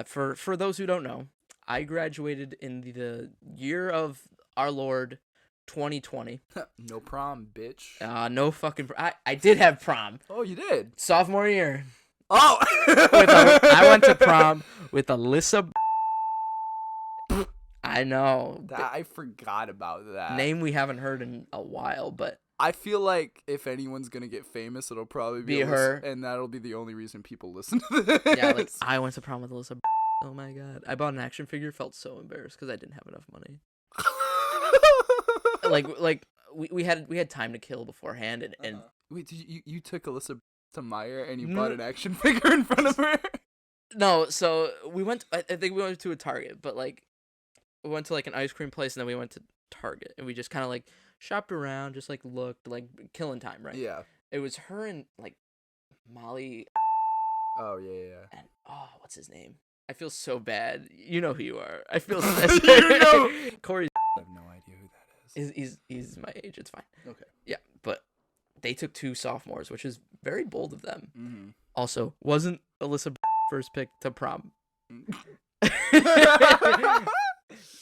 Speaker 1: for those who don't know, I graduated in the year of our Lord, 2020.
Speaker 2: No prom, bitch.
Speaker 1: No fucking. I did have prom.
Speaker 2: Oh, you did.
Speaker 1: Sophomore year.
Speaker 2: Oh.
Speaker 1: I went to prom with Alyssa. I know.
Speaker 2: I forgot about that.
Speaker 1: Name we haven't heard in a while, but
Speaker 2: I feel like if anyone's gonna get famous, it'll probably be
Speaker 1: her,
Speaker 2: and that'll be the only reson people listen to this.
Speaker 1: Yeah, like I went to prom with Alyssa. Oh my god, I bought an action figure. Felt so embarrassed because I didn't have enough money. like we had time to kill beforehand, and
Speaker 2: wait, did you took Alyssa to Meyer and you bought an action figure in front of her?
Speaker 1: No, so we went. I think we went to a Target, but like. We went to like an ice cream place and then we went to Target and we just kind of like shopped around, just like looked, like killing time, right?
Speaker 2: Yeah.
Speaker 1: It was her and like Molly.
Speaker 2: Oh yeah.
Speaker 1: And what's his name? I feel so bad. You know who you are. I feel. Corey.
Speaker 2: I have no idea who that
Speaker 1: is. He's my age. It's fine.
Speaker 2: Okay.
Speaker 1: Yeah, but they took 2 sophomores, which is very bold of them.
Speaker 2: Mm-hmm.
Speaker 1: Also, wasn't Alyssa first pick to prom?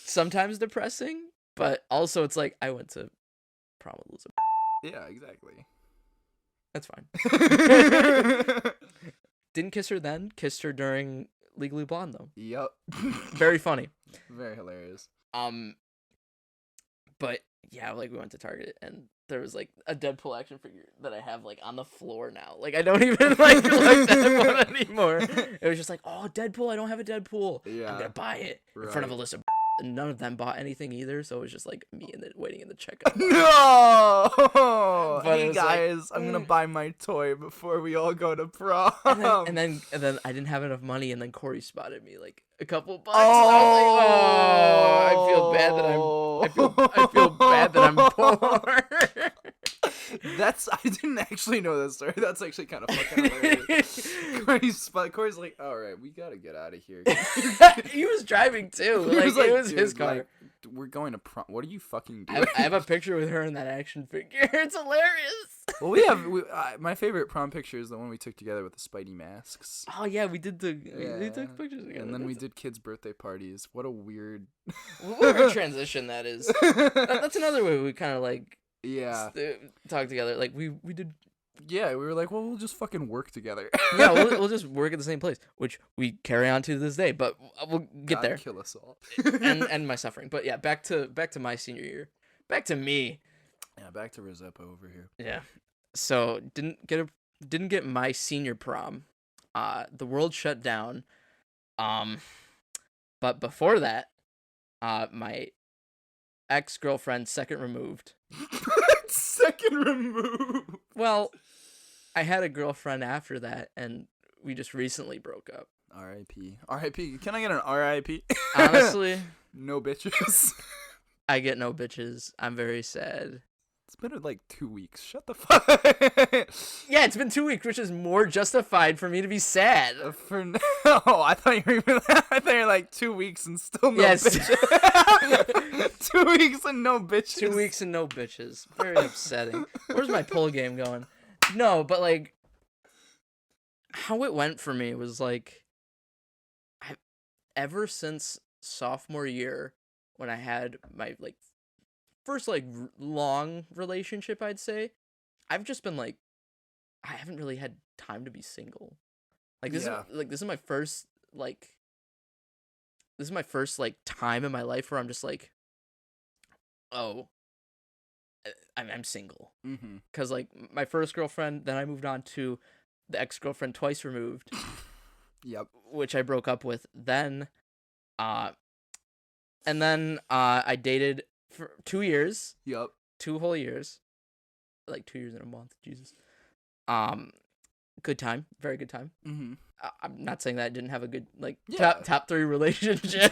Speaker 1: Sometimes depressing, but also it's like I went to prom with Alyssa.
Speaker 2: Yeah, exactly.
Speaker 1: That's fine. Didn't kiss her then. Kissed her during Legally Blonde though.
Speaker 2: Yep.
Speaker 1: Very funny.
Speaker 2: Very hilarious.
Speaker 1: But yeah, like we went to Target and there was like a Deadpool action figure that I have like on the floor now. Like I don't even like that one anymore. It was just like, oh, Deadpool. I don't have a Deadpool. Yeah. I'm gonna buy it in front of Alyssa. And none of them bought anything either, so it was just like me waiting in the checkout.
Speaker 2: No. Hey guys, I'm gonna buy my toy before we all go to prom.
Speaker 1: And then I didn't have enough money, and then Corey spotted me like a couple bucks.
Speaker 2: Oh,
Speaker 1: I feel bad that I'm poor.
Speaker 2: I didn't actually know that story. That's actually kind of fucking hilarious. Corey's like, all right, we gotta get out of here.
Speaker 1: He was driving too. Like, it was his car.
Speaker 2: Like, we're going to prom. What are you fucking doing?
Speaker 1: I have a picture with her in that action figure. It's hilarious.
Speaker 2: Well, we have my favorite prom picture is the one we took together with the Spidey masks.
Speaker 1: Oh yeah, we took pictures together.
Speaker 2: And then we did kids' birthday parties. What a weird
Speaker 1: transition that is. That's another way we kind of like talk together. Like we did
Speaker 2: Yeah, we were like, well, we'll just fucking work together.
Speaker 1: Yeah, we'll just work at the same place, which we carry on to this day. But we'll get
Speaker 2: God
Speaker 1: there.
Speaker 2: Kill us all.
Speaker 1: and my suffering. But yeah, back to my senior year. Back to me.
Speaker 2: Yeah, back to Rizepo over here.
Speaker 1: Yeah. So didn't get my senior prom. The world shut down. But before that, my ex-girlfriend, second removed.
Speaker 2: Second removed.
Speaker 1: Well, I had a girlfriend after that, and we just recently broke up.
Speaker 2: R.I.P. R.I.P. Can I get an R.I.P.?
Speaker 1: Honestly,
Speaker 2: no bitches.
Speaker 1: I get no bitches. I'm very sad.
Speaker 2: It's been like 2 weeks. Shut the fuck.
Speaker 1: Yeah, it's been 2 weeks, which is more justified for me to be sad.
Speaker 2: For now, I thought you were like 2 weeks and still no bitches. 2 weeks and no bitches.
Speaker 1: 2 weeks and no bitches. Very upsetting. Where's my pull game going? No, but like, how it went for me was like, ever since sophomore year, when I had my like first like long relationship, I'd say, I've just been like, I haven't really had time to be single. Like this is my first time in my life where I'm just like, oh, I'm single.
Speaker 2: Mm-hmm.
Speaker 1: Cause like my first girlfriend, then I moved on to the ex-girlfriend twice removed.
Speaker 2: Yep.
Speaker 1: Which I broke up with then. And then I dated for 2 years.
Speaker 2: Yep.
Speaker 1: 2 whole years. Like 2 years and a month. Jesus. Good time. Very good time.
Speaker 2: Mm-hmm.
Speaker 1: I'm not saying that I didn't have a good top 3 relationship.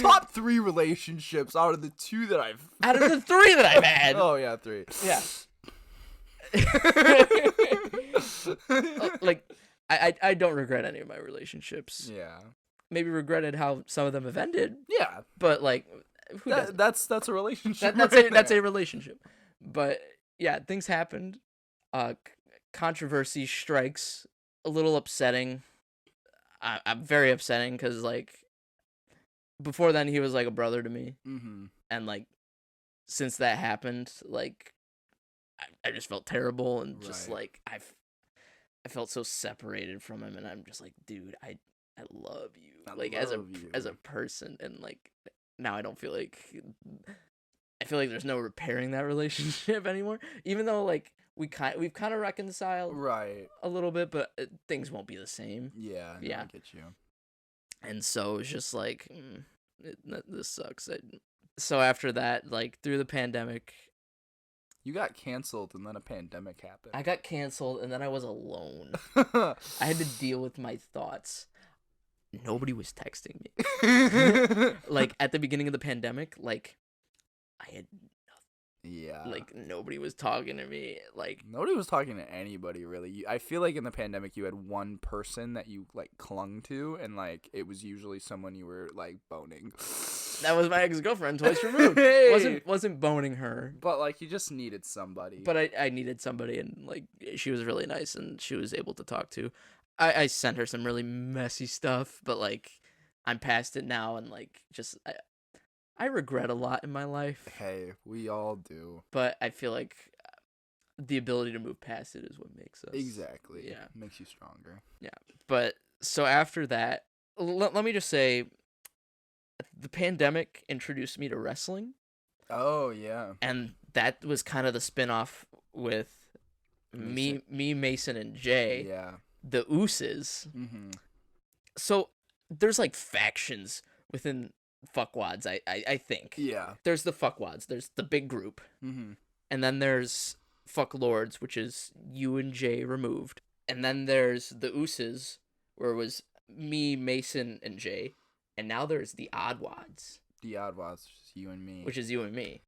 Speaker 2: Top 3 relationships out of the 2 that I've
Speaker 1: out of the 3 that I've had.
Speaker 2: Oh yeah, 3.
Speaker 1: Yeah. Like I don't regret any of my relationships.
Speaker 2: Yeah.
Speaker 1: Maybe regretted how some of them have ended.
Speaker 2: Yeah.
Speaker 1: But like
Speaker 2: that's a relationship.
Speaker 1: That's a relationship. But yeah, things happened. Controversy strikes. A little upsetting. I'm very upsetting because like before then he was like a brother to me.
Speaker 2: Mm-hmm.
Speaker 1: And like since that happened, like I just felt terrible and just like I felt so separated from him, and I'm just like, dude, I love you, as a person, and like now I don't feel like there's no repairing that relationship anymore. Even though like we've kind of reconciled a little bit, but things won't be the same.
Speaker 2: Yeah. I get you.
Speaker 1: And so it's just like this sucks. So after that, like through the pandemic.
Speaker 2: You got canceled and then a pandemic happened.
Speaker 1: I got canceled and then I was alone. I had to deal with my thoughts. Nobody was texting me. Like at the beginning of the pandemic, like I had nothing.
Speaker 2: Yeah.
Speaker 1: Like nobody was talking to me. Like
Speaker 2: nobody was talking to anybody really. I feel like in the pandemic you had one person that you like clung to, and like it was usually someone you were like boning.
Speaker 1: That was my ex-girlfriend twice removed. Hey! Wasn't boning her.
Speaker 2: But like you just needed somebody.
Speaker 1: But I needed somebody, and like she was really nice and she was able to talk to. I sent her some really messy stuff, but like I'm past it now, and like just I regret a lot in my life.
Speaker 2: Hey, we all do.
Speaker 1: But I feel like the ability to move past it is what makes us.
Speaker 2: Exactly.
Speaker 1: Yeah.
Speaker 2: Makes you stronger.
Speaker 1: Yeah. But so after that, let me just say, the pandemic introduced me to wrestling.
Speaker 2: Oh, yeah.
Speaker 1: And that was kind of the spin-off with me, Mason, and Jay.
Speaker 2: Yeah.
Speaker 1: The Ooses.
Speaker 2: Mm-hmm.
Speaker 1: So there's like factions within fuckwads, I think.
Speaker 2: Yeah.
Speaker 1: There's the fuckwads. There's the big group.
Speaker 2: Mm-hmm.
Speaker 1: And then there's fucklords, which is you and Jay removed. And then there's the Ooses, where it was me, Mason, and Jay. And now there's the OddWads.
Speaker 2: The OddWads, which is you and me.
Speaker 1: Which is you and me.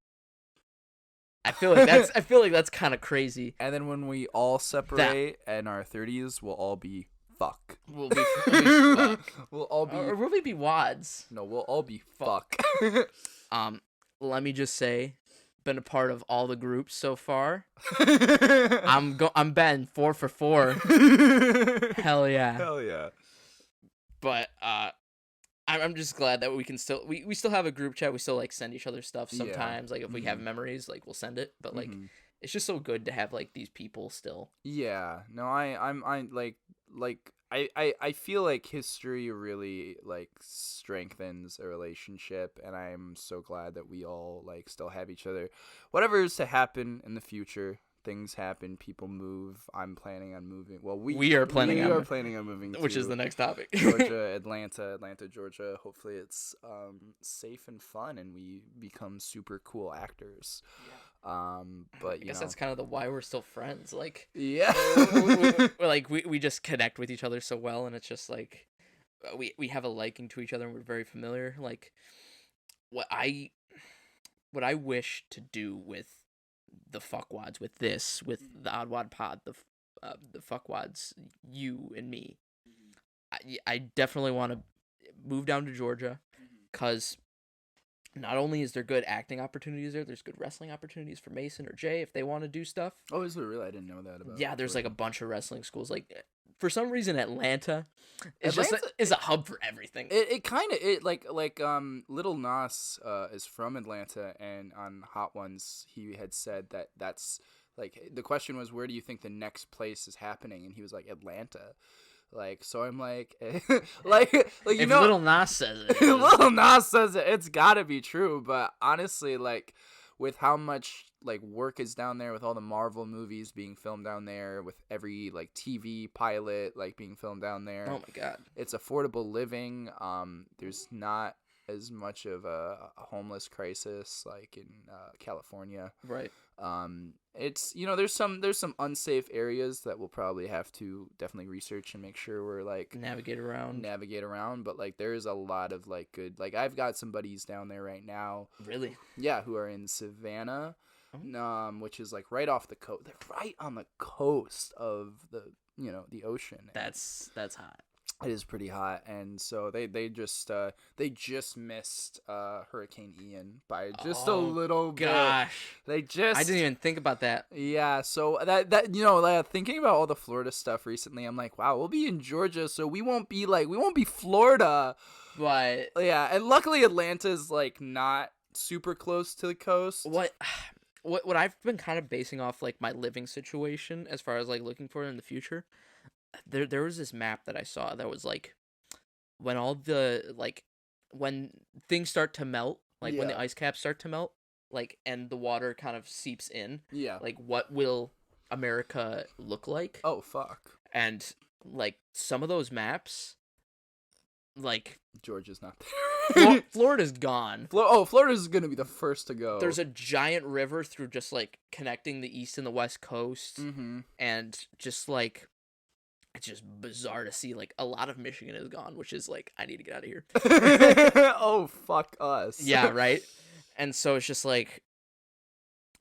Speaker 1: I feel like that's kind of crazy.
Speaker 2: And then when we all separate in our 30s, we'll all be fuck.
Speaker 1: We'll be fuck.
Speaker 2: We'll all be.
Speaker 1: Or will we be wads?
Speaker 2: No, we'll all be fuck.
Speaker 1: Let me just say, been a part of all the groups so far. I'm Ben 4 for 4. Hell yeah.
Speaker 2: Hell yeah.
Speaker 1: But I'm just glad that we can still we still have a group chat. We still like send each other stuff sometimes. Yeah. Like if we have memories, like we'll send it. But like it's just so good to have like these people still.
Speaker 2: Yeah, no, I'm I feel like history really like strengthens a relationship, and I'm so glad that we all like still have each other. Whatever is to happen in the future, things happen, people move. I'm planning on moving. Well,
Speaker 1: we are planning
Speaker 2: on moving,
Speaker 1: which is the next topic.
Speaker 2: Georgia, Atlanta, Georgia. Hopefully, it's safe and fun, and we become super cool actors.
Speaker 1: Yeah.
Speaker 2: But
Speaker 1: I guess that's kind of why we're still friends. Like,
Speaker 2: yeah,
Speaker 1: we just connect with each other so well, and it's just like we have a liking to each other, and we're very familiar. Like, what I wish to do with the fuckwads, with the OddWadPod, the fuckwads, you and me. I definitely want to move down to Georgia, because not only is there good acting opportunities there's good wrestling opportunities for Mason or Jay if they want to do stuff.
Speaker 2: Oh, is there really? I didn't know that about.
Speaker 1: Yeah, there's like a bunch of wrestling schools. Like, for some reason, Atlanta is a hub for everything.
Speaker 2: It kind of Little Nas is from Atlanta, and on Hot Ones he had said that's like, the question was, where do you think the next place is happening, and he was like, Atlanta. Like, so I'm like, like you
Speaker 1: if
Speaker 2: know,
Speaker 1: Little Nas says it,
Speaker 2: Little Nas says it, it's gotta be true. But honestly, like, with how much like work is down there, with all the Marvel movies being filmed down there, with every like TV pilot like being filmed down there,
Speaker 1: oh my god,
Speaker 2: it's affordable living. There's not as much of a homeless crisis like in California.
Speaker 1: Right.
Speaker 2: It's, there's some unsafe areas that we'll probably have to definitely research and make sure we're like
Speaker 1: navigate around.
Speaker 2: But like, there's a lot of like good, like, I've got some buddies down there right now.
Speaker 1: Really?
Speaker 2: Yeah, who are in Savannah, which is like right off the coast. They're right on the coast of the ocean.
Speaker 1: That's hot.
Speaker 2: It is pretty hot, and so they just missed Hurricane Ian by just a little bit.
Speaker 1: Gosh,
Speaker 2: I
Speaker 1: didn't even think about that.
Speaker 2: Yeah, so that thinking about all the Florida stuff recently, I'm like, wow, we'll be in Georgia, so we won't be Florida.
Speaker 1: But
Speaker 2: yeah, and luckily Atlanta's like not super close to the coast.
Speaker 1: What I've been kind of basing off like my living situation as far as like looking for it in the future. There was this map that I saw that was like, when when things start to melt, like when the ice caps start to melt, like, and the water kind of seeps in, like, what will America look like?
Speaker 2: Oh, fuck.
Speaker 1: And like, some of those maps, like,
Speaker 2: Georgia's not there.
Speaker 1: Florida's gone.
Speaker 2: Florida's gonna be the first to go.
Speaker 1: There's a giant river through just like connecting the east and the west coast, and just like, it's just bizarre to see, like, a lot of Michigan is gone, which is like, I need to get out of here.
Speaker 2: Oh, fuck us.
Speaker 1: Yeah, right? And so it's just like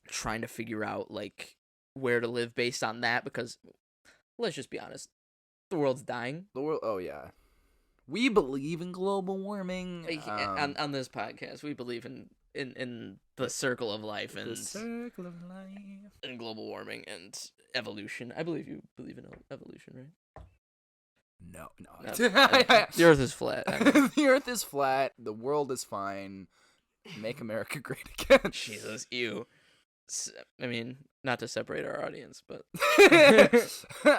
Speaker 1: trying to figure out like where to live based on that, because let's just be honest, the world's dying.
Speaker 2: Oh yeah. We believe in global warming.
Speaker 1: On this podcast, we believe in the circle of life and and global warming and evolution. I believe you believe in evolution, right?
Speaker 2: No.
Speaker 1: The Earth is flat.
Speaker 2: The Earth is flat. The world is fine. Make America great again.
Speaker 1: Jesus, ew. I mean, not to separate our audience, but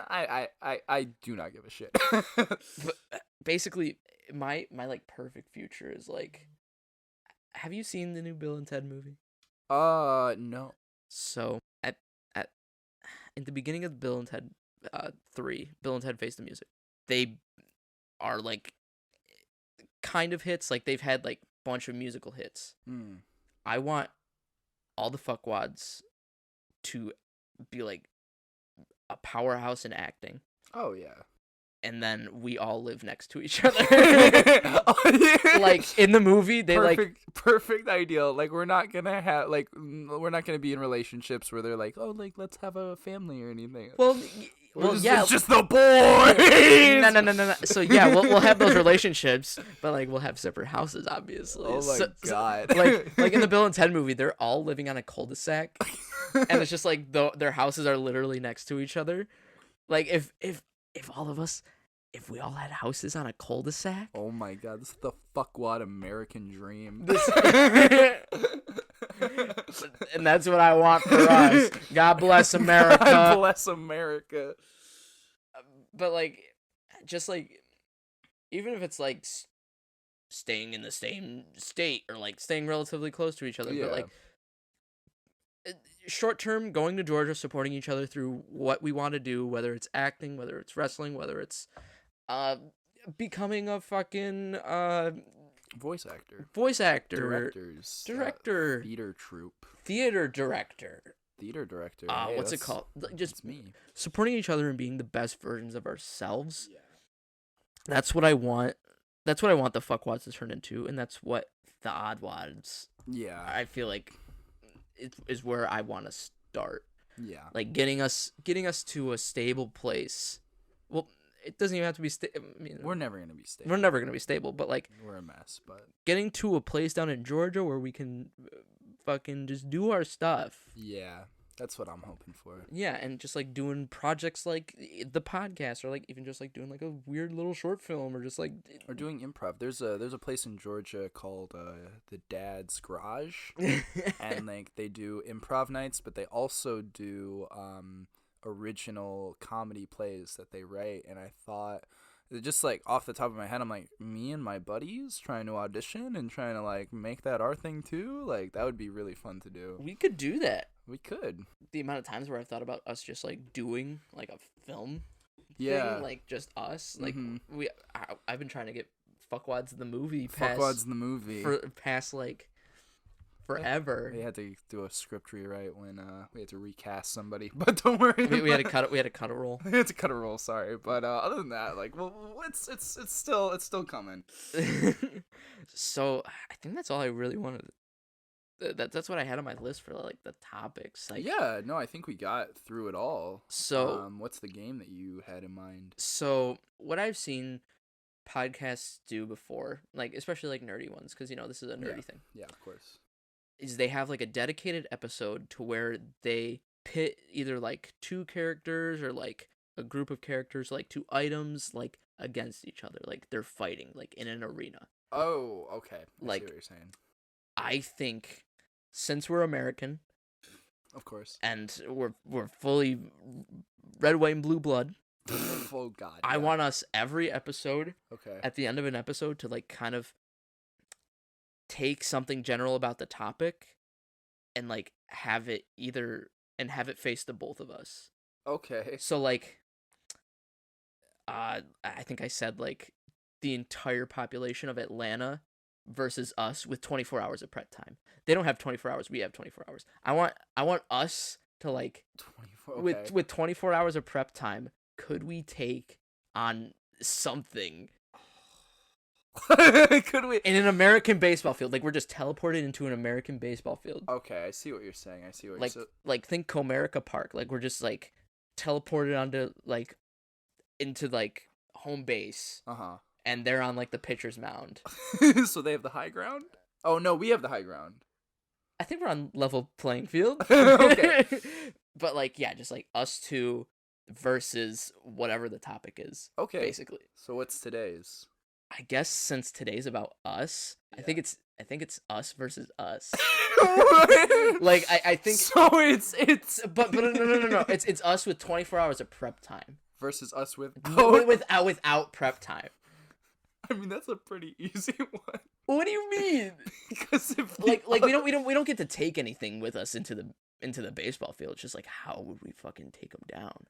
Speaker 2: I do not give a shit.
Speaker 1: But basically, my like perfect future is like, have you seen the new Bill and Ted movie?
Speaker 2: No.
Speaker 1: So in the beginning of Bill and Ted 3, Bill and Ted Face the Music, they are like kind of hits. Like, they've had like bunch of musical hits. I want all the fuckwads to be like a powerhouse in acting.
Speaker 2: Oh yeah.
Speaker 1: And then we all live next to each other. Like, in the movie, they
Speaker 2: perfect ideal. Like, we're not gonna be in relationships where they're like, oh, like, let's have a family or anything. It's just the boys.
Speaker 1: No. So yeah, we'll have those relationships, but like, we'll have separate houses, obviously.
Speaker 2: Oh my god.
Speaker 1: Like in the Bill and Ted movie, they're all living on a cul-de-sac, and it's just like their houses are literally next to each other. Like, if all of us, if we all had houses on a cul-de-sac.
Speaker 2: Oh my god, this is the fuckwad American dream.
Speaker 1: And that's what I want for us. God bless America.
Speaker 2: God bless America.
Speaker 1: But like, just like, even if it's like staying in the same state or like staying relatively close to each other, but like short term, going to Georgia, supporting each other through what we want to do, whether it's acting, whether it's wrestling, whether it's becoming a fucking
Speaker 2: voice actor,
Speaker 1: director, theater director.
Speaker 2: Hey,
Speaker 1: what's it called? Just
Speaker 2: me
Speaker 1: supporting each other and being the best versions of ourselves. Yeah. That's what I want. That's what I want the fuckwads to turn into, and that's what the oddwads.
Speaker 2: Yeah.
Speaker 1: I feel like it is where I want to start.
Speaker 2: Yeah.
Speaker 1: Like getting us to a stable place. Well, it doesn't even have to be stable. I mean,
Speaker 2: we're never gonna be stable.
Speaker 1: We're never gonna be stable, but like
Speaker 2: we're a mess. But
Speaker 1: getting to a place down in Georgia where we can fucking just do our stuff.
Speaker 2: Yeah. That's what I'm hoping for.
Speaker 1: Yeah, and just like doing projects like the podcast, or like even just like doing like a weird little short film, or just like
Speaker 2: or doing improv. There's a place in Georgia called the Dad's Garage, and like they do improv nights, but they also do original comedy plays that they write. And I thought, just like off the top of my head, I'm like, me and my buddies trying to audition and trying to like make that our thing too. Like that would be really fun to do.
Speaker 1: We could do that.
Speaker 2: We could.
Speaker 1: The amount of times where I've thought about us just like doing like a film
Speaker 2: thing,
Speaker 1: like just us. Like
Speaker 2: mm-hmm.
Speaker 1: I've been trying to get Fuckwads the movie for past like forever.
Speaker 2: We had to do a script rewrite when we had to recast somebody, but don't worry.
Speaker 1: We had to cut it. We had to cut a roll.
Speaker 2: We had to cut a roll. Sorry, but other than that, like, well, it's still coming.
Speaker 1: So I think that's all I really wanted. That's what I had on my list for like the topics. Like,
Speaker 2: yeah, no, I think we got through it all.
Speaker 1: So
Speaker 2: what's the game that you had in mind?
Speaker 1: So what I've seen podcasts do before, like especially like nerdy ones, because this is a nerdy thing.
Speaker 2: Yeah, of course.
Speaker 1: Is they have like a dedicated episode to where they pit either like two characters or like a group of characters, like two items, like against each other, like they're fighting like in an arena.
Speaker 2: Oh, okay. I
Speaker 1: see
Speaker 2: what you're saying.
Speaker 1: I think since we're American,
Speaker 2: of course,
Speaker 1: and we're fully red, white, and blue blood.
Speaker 2: Oh God!
Speaker 1: I want us every episode.
Speaker 2: Okay.
Speaker 1: At the end of an episode to like kind of take something general about the topic and like have it face the both of us.
Speaker 2: Okay.
Speaker 1: So like I think I said like the entire population of Atlanta versus us with 24 hours of prep time. They don't have 24 hours, we have 24 hours. I want us to like
Speaker 2: 24 okay.
Speaker 1: with 24 hours of prep time, could we take on something?
Speaker 2: Could we
Speaker 1: in an American baseball field? Like we're just teleported into an American baseball field.
Speaker 2: Okay, I see what you're saying.
Speaker 1: Like think Comerica Park. Like we're just like teleported onto like into like home base. And they're on like the pitcher's mound.
Speaker 2: So they have the high ground? Oh no, we have the high ground.
Speaker 1: I think we're on level playing field.
Speaker 2: Okay.
Speaker 1: But like yeah, just like us two versus whatever the topic is.
Speaker 2: Okay.
Speaker 1: Basically.
Speaker 2: So what's today's?
Speaker 1: I guess since today's about us, yeah. I think it's us versus us. Like I think
Speaker 2: so it's
Speaker 1: but no. It's us with 24 hours of prep time
Speaker 2: versus us
Speaker 1: without prep time.
Speaker 2: I mean that's a pretty easy one.
Speaker 1: What do you mean?
Speaker 2: Because if
Speaker 1: we don't get to take anything with us into the baseball field. It's just like how would we fucking take them down?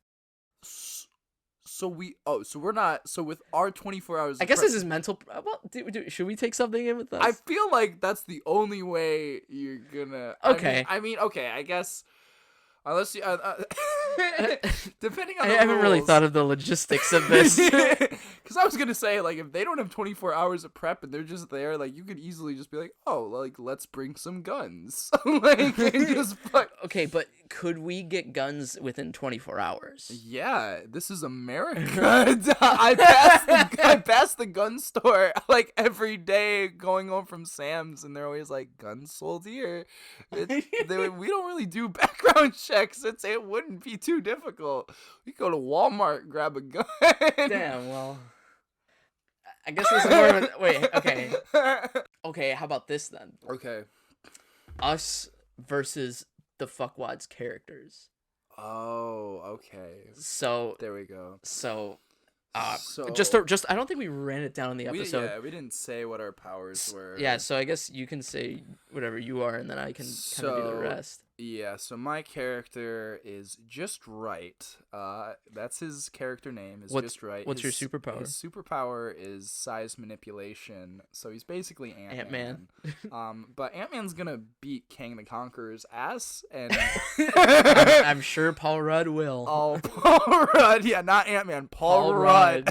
Speaker 2: So we're not. So with our 24 hours,
Speaker 1: I guess this is mental. Well, should we take something in with us?
Speaker 2: I feel like that's the only way you're gonna.
Speaker 1: Okay.
Speaker 2: I mean, okay. I guess unless you, depending on.
Speaker 1: I haven't really thought of the logistics of this.
Speaker 2: Because I was gonna say, like, if they don't have 24 hours of prep and they're just there, like, you could easily just be like, oh, like, let's bring some guns, like, and just fuck.
Speaker 1: Okay, but could we get guns within 24 hours?
Speaker 2: Yeah, this is America. I pass the gun store like every day going home from Sam's, and they're always like, guns sold here. We don't really do background checks. It wouldn't be too difficult. We go to Walmart, grab a gun.
Speaker 1: Damn, well, I guess this is more of a... Wait, okay. Okay, how about this then?
Speaker 2: Okay.
Speaker 1: Us versus the fuckwads characters.
Speaker 2: Oh, okay.
Speaker 1: So
Speaker 2: There we go.
Speaker 1: So,
Speaker 2: So
Speaker 1: just I don't think we ran it down in the episode.
Speaker 2: we didn't say what our powers were.
Speaker 1: Yeah, so I guess you can say whatever you are, and then I can kind of do the rest.
Speaker 2: Yeah, so my character is Just Right. That's his character name. Is Just Right.
Speaker 1: What's your superpower?
Speaker 2: His superpower is size manipulation. So he's basically Ant-Man. But Ant-Man's gonna beat Kang the Conqueror's ass, and
Speaker 1: I'm sure Paul Rudd will.
Speaker 2: Oh, Paul Rudd. Yeah, not Ant-Man. Paul Rudd.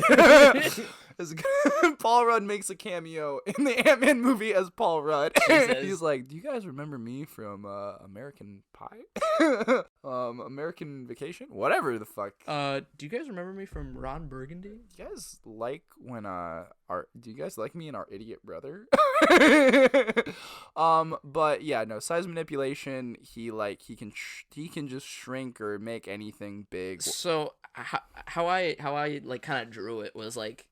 Speaker 2: Paul Rudd makes a cameo in the Ant-Man movie as Paul Rudd. He's like, do you guys remember me from American Pie? American Vacation? Whatever the fuck.
Speaker 1: Do you guys remember me from Ron Burgundy?
Speaker 2: Do you guys like when do you guys like me and our idiot brother? But yeah, no, size manipulation, he can just shrink or make anything big.
Speaker 1: So how I like kind of drew it was like,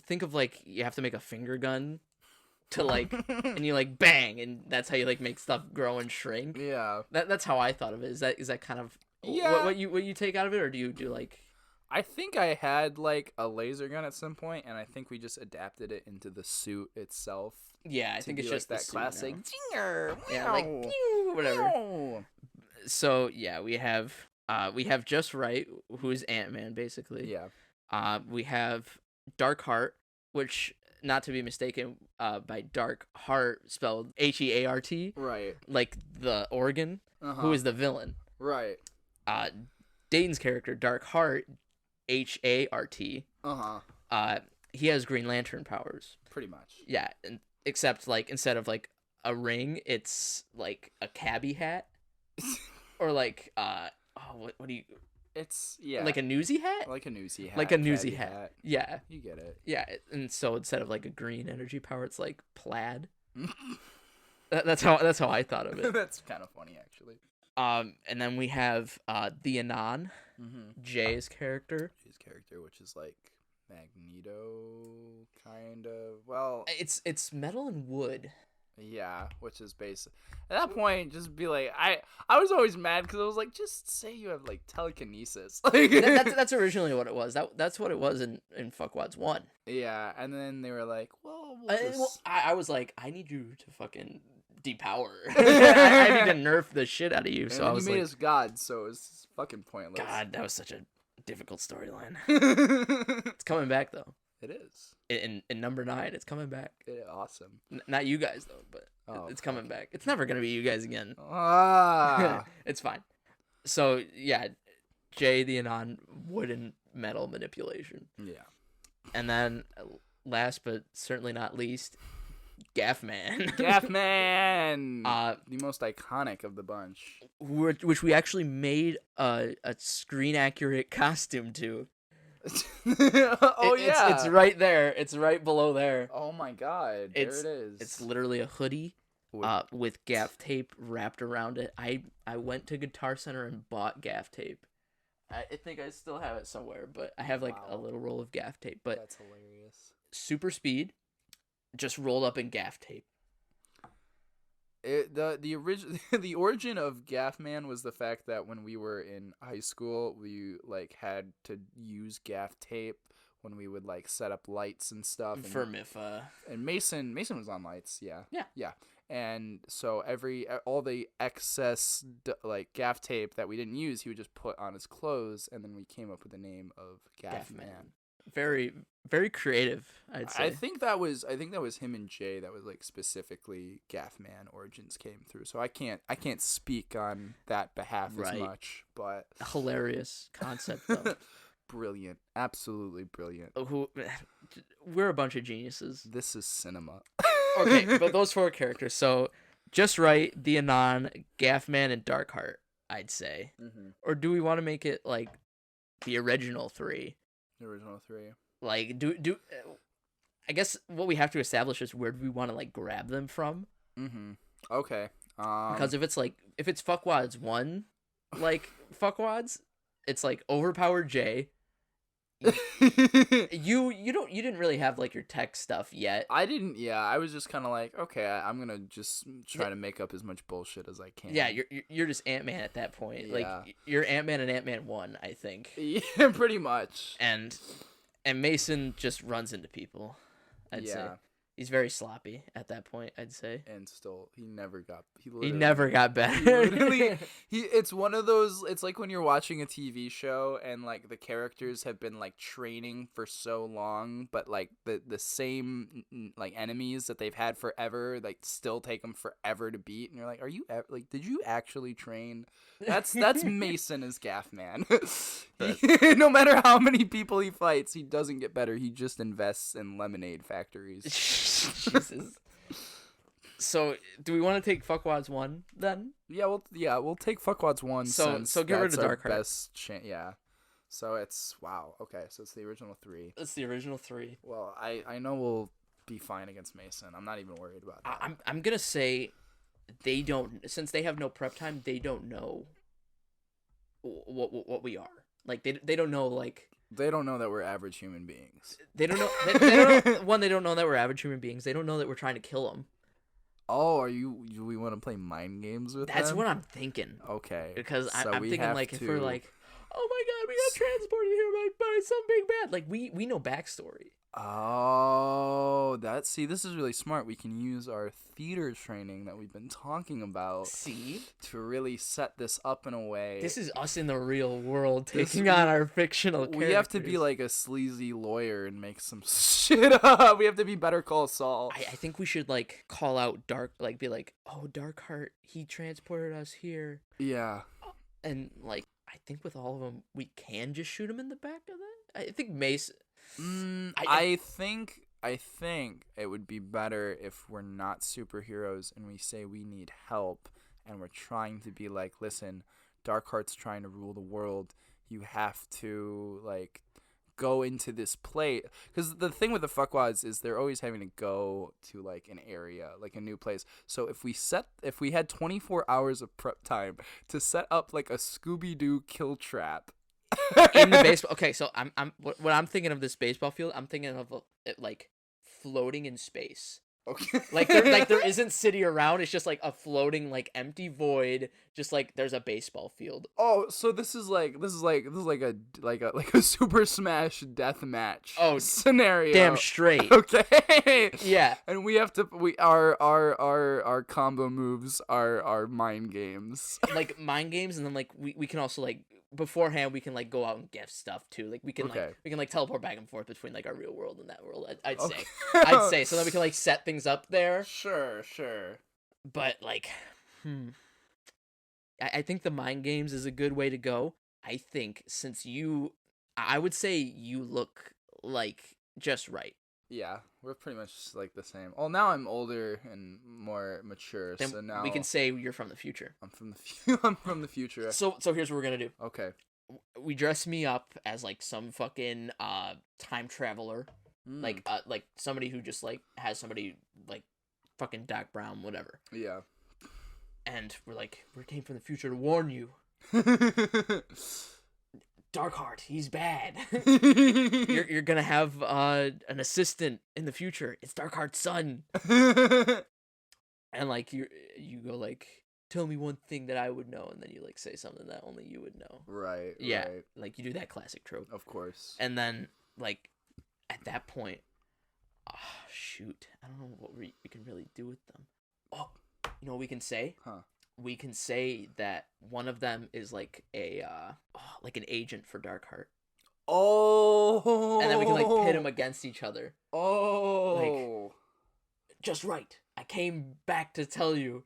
Speaker 1: think of like you have to make a finger gun to like and you like bang, and that's how you like make stuff grow and shrink.
Speaker 2: Yeah,
Speaker 1: that's how I thought of it. Is that kind of what you take out of it, or do you do like?
Speaker 2: I think I had like a laser gun at some point, and I think we just adapted it into the suit itself.
Speaker 1: Yeah, I think it's just
Speaker 2: like that classic
Speaker 1: zinger. Yeah, like whatever. So yeah, we have Just Right, who is Ant-Man basically.
Speaker 2: Yeah.
Speaker 1: We have Darkheart, which, not to be mistaken by Dark Heart, spelled Heart.
Speaker 2: Right.
Speaker 1: Like the organ, who is the villain.
Speaker 2: Right.
Speaker 1: Dayton's character, Darkheart, Hart. He has Green Lantern powers.
Speaker 2: Pretty much.
Speaker 1: Yeah, except like instead of like a ring, it's like a cabbie hat. Or like what do you?
Speaker 2: It's
Speaker 1: like a newsy hat.
Speaker 2: Like a newsy hat.
Speaker 1: Like a newsy hat. Yeah.
Speaker 2: You get it.
Speaker 1: Yeah, and so instead of like a green energy power, it's like plaid. That's how I thought of it.
Speaker 2: That's kind of funny, actually.
Speaker 1: And then we have the Anon, Jay's character.
Speaker 2: Jay's character, which is like Magneto, kind of. Well,
Speaker 1: it's metal and wood.
Speaker 2: Yeah, which is basic. At that point, just be like, I was always mad because I was like, just say you have like telekinesis. Like
Speaker 1: that's originally what it was. That's what it was in Fuckwads 1.
Speaker 2: Yeah, and then they were like, well,
Speaker 1: I was like, I need you to fucking depower. I need to nerf the shit out of you. So I was
Speaker 2: you made us gods, so it was fucking pointless.
Speaker 1: God, that was such a difficult storyline. It's coming back though.
Speaker 2: It is.
Speaker 1: In number 9, it's coming back.
Speaker 2: Awesome.
Speaker 1: Not you guys though, but it's coming back. It's never gonna be you guys again. It's fine. So yeah, Jay the Anon, wood and metal manipulation.
Speaker 2: Yeah.
Speaker 1: And then last but certainly not least, Gaffman.
Speaker 2: Gaffman. The most iconic of the bunch.
Speaker 1: Which we actually made a screen accurate costume to. It's right there. It's right below there.
Speaker 2: Oh my god, there it is.
Speaker 1: It's literally a hoodie with gaff tape wrapped around it. I went to Guitar Center and bought gaff tape. I think I still have it somewhere, but I have like a little roll of gaff tape. But
Speaker 2: that's hilarious.
Speaker 1: Super speed, just rolled up in gaff tape.
Speaker 2: The origin of Gaffman was the fact that when we were in high school, we like had to use gaff tape when we would like set up lights and stuff.
Speaker 1: For MIFA.
Speaker 2: And Mason was on lights, yeah. And so all the excess like gaff tape that we didn't use, he would just put on his clothes, and then we came up with the name of Gaffman.
Speaker 1: Very, very creative, I'd say.
Speaker 2: I think that was him and Jay that was like specifically Gaffman origins came through. So I can't speak on that behalf as much, but
Speaker 1: hilarious concept though.
Speaker 2: Brilliant. Absolutely brilliant.
Speaker 1: We're a bunch of geniuses.
Speaker 2: This is cinema.
Speaker 1: Okay, but those 4 characters. So Just Right, the Anon, Gaffman, and Darkheart, I'd say. Or do we want to make it like the original 3?
Speaker 2: The original 3.
Speaker 1: Like, I guess what we have to establish is where do we want to like grab them from?
Speaker 2: Okay.
Speaker 1: Because if it's Fuckwads 1, like Fuckwads, it's like overpowered Jay, You didn't really have like your tech stuff yet.
Speaker 2: I didn't. Yeah, I was just kind of like, okay, I'm gonna just try to make up as much bullshit as I can.
Speaker 1: Yeah, you're just Ant-Man at that point.
Speaker 2: Yeah.
Speaker 1: Like you're Ant-Man and Ant-Man 1, I think.
Speaker 2: Yeah, pretty much.
Speaker 1: And Mason just runs into people. I'd say he's very sloppy at that point, I'd say.
Speaker 2: And still, he never got
Speaker 1: better.
Speaker 2: It's one of those. It's like when you're watching a TV show and like the characters have been like training for so long, but like the same like enemies that they've had forever, like still take them forever to beat. And you're like, like, did you actually train? That's Mason as Gaff Man. No matter how many people he fights, he doesn't get better. He just invests in lemonade factories.
Speaker 1: Jesus. So, do we want to take Fuckwads 1 then?
Speaker 2: Yeah, we'll take Fuckwads 1. So
Speaker 1: get rid of Darkheart.
Speaker 2: Best yeah. So it's wow. Okay, so it's the original 3.
Speaker 1: It's the original 3.
Speaker 2: Well, I know we'll be fine against Mason. I'm not even worried about that.
Speaker 1: I'm gonna say they don't, since they have no prep time. They don't know what we are. Like they don't know like.
Speaker 2: They don't know that we're average human beings.
Speaker 1: They don't know. They don't know, one, they don't know that we're average human beings. They don't know that we're trying to kill them.
Speaker 2: Oh, do we want to play mind games with them?
Speaker 1: That's what I'm thinking.
Speaker 2: Okay.
Speaker 1: Because I'm thinking like if we're like, oh my god, we got transported here by some big bad. Like we know backstory.
Speaker 2: Oh, this is really smart. We can use our theater training that we've been talking about.
Speaker 1: See? To
Speaker 2: really set this up in a way.
Speaker 1: This is us in the real world taking on our fictional characters.
Speaker 2: We have to be like a sleazy lawyer and make some shit up. We have to be Better Call Saul.
Speaker 1: I think we should like call out be like, oh, Darkheart, he transported us here.
Speaker 2: Yeah.
Speaker 1: And like, I think with all of them, we can just shoot him in the back of that. I think Mace...
Speaker 2: I think it would be better if we're not superheroes and we say we need help and we're trying to be like, listen, Darkheart's trying to rule the world. You have to like go into this place, because the thing with the fuckwads is they're always having to go to like an area, like a new place. So if we had 24 hours of prep time to set up like a Scooby-Doo kill trap
Speaker 1: in the baseball. Okay, so what I'm thinking of this baseball field, I'm thinking of it like floating in space.
Speaker 2: Okay.
Speaker 1: Like there isn't city around. It's just like a floating like empty void. Just like there's a baseball field.
Speaker 2: Oh, so this is like a Super Smash death match scenario.
Speaker 1: Damn straight.
Speaker 2: Okay.
Speaker 1: Yeah.
Speaker 2: And we have to our combo moves are mind games.
Speaker 1: Like mind games, and then like we can also like beforehand we can like go out and get stuff too. Like we can like teleport back and forth between like our real world and that world. I'd say so that we can like set things up there.
Speaker 2: Sure.
Speaker 1: But like, I think the mind games is a good way to go. I think since I would say you look like just right.
Speaker 2: Yeah, we're pretty much like the same. Well, now I'm older and more mature,
Speaker 1: then
Speaker 2: so now
Speaker 1: we can say you're from the future.
Speaker 2: I'm from the future.
Speaker 1: So here's what we're gonna do.
Speaker 2: Okay.
Speaker 1: We dress me up as like some fucking time traveler, like somebody who just like has somebody like fucking Doc Brown, whatever.
Speaker 2: Yeah.
Speaker 1: And we're like, we came from the future to warn you. Darkheart, he's bad. you're gonna have an assistant in the future. It's Darkheart's son. And like you go like, tell me one thing that I would know, and then you like say something that only you would know.
Speaker 2: Right.
Speaker 1: Yeah.
Speaker 2: Right.
Speaker 1: Like you do that classic trope.
Speaker 2: Of course.
Speaker 1: And then like at that point, shoot, I don't know what we can really do with them. Oh, you know what we can say?
Speaker 2: Huh.
Speaker 1: We can say that one of them is like like an agent for Darkheart.
Speaker 2: Oh.
Speaker 1: And then we can like pit them against each other.
Speaker 2: Oh.
Speaker 1: Like, just right. I came back to tell you,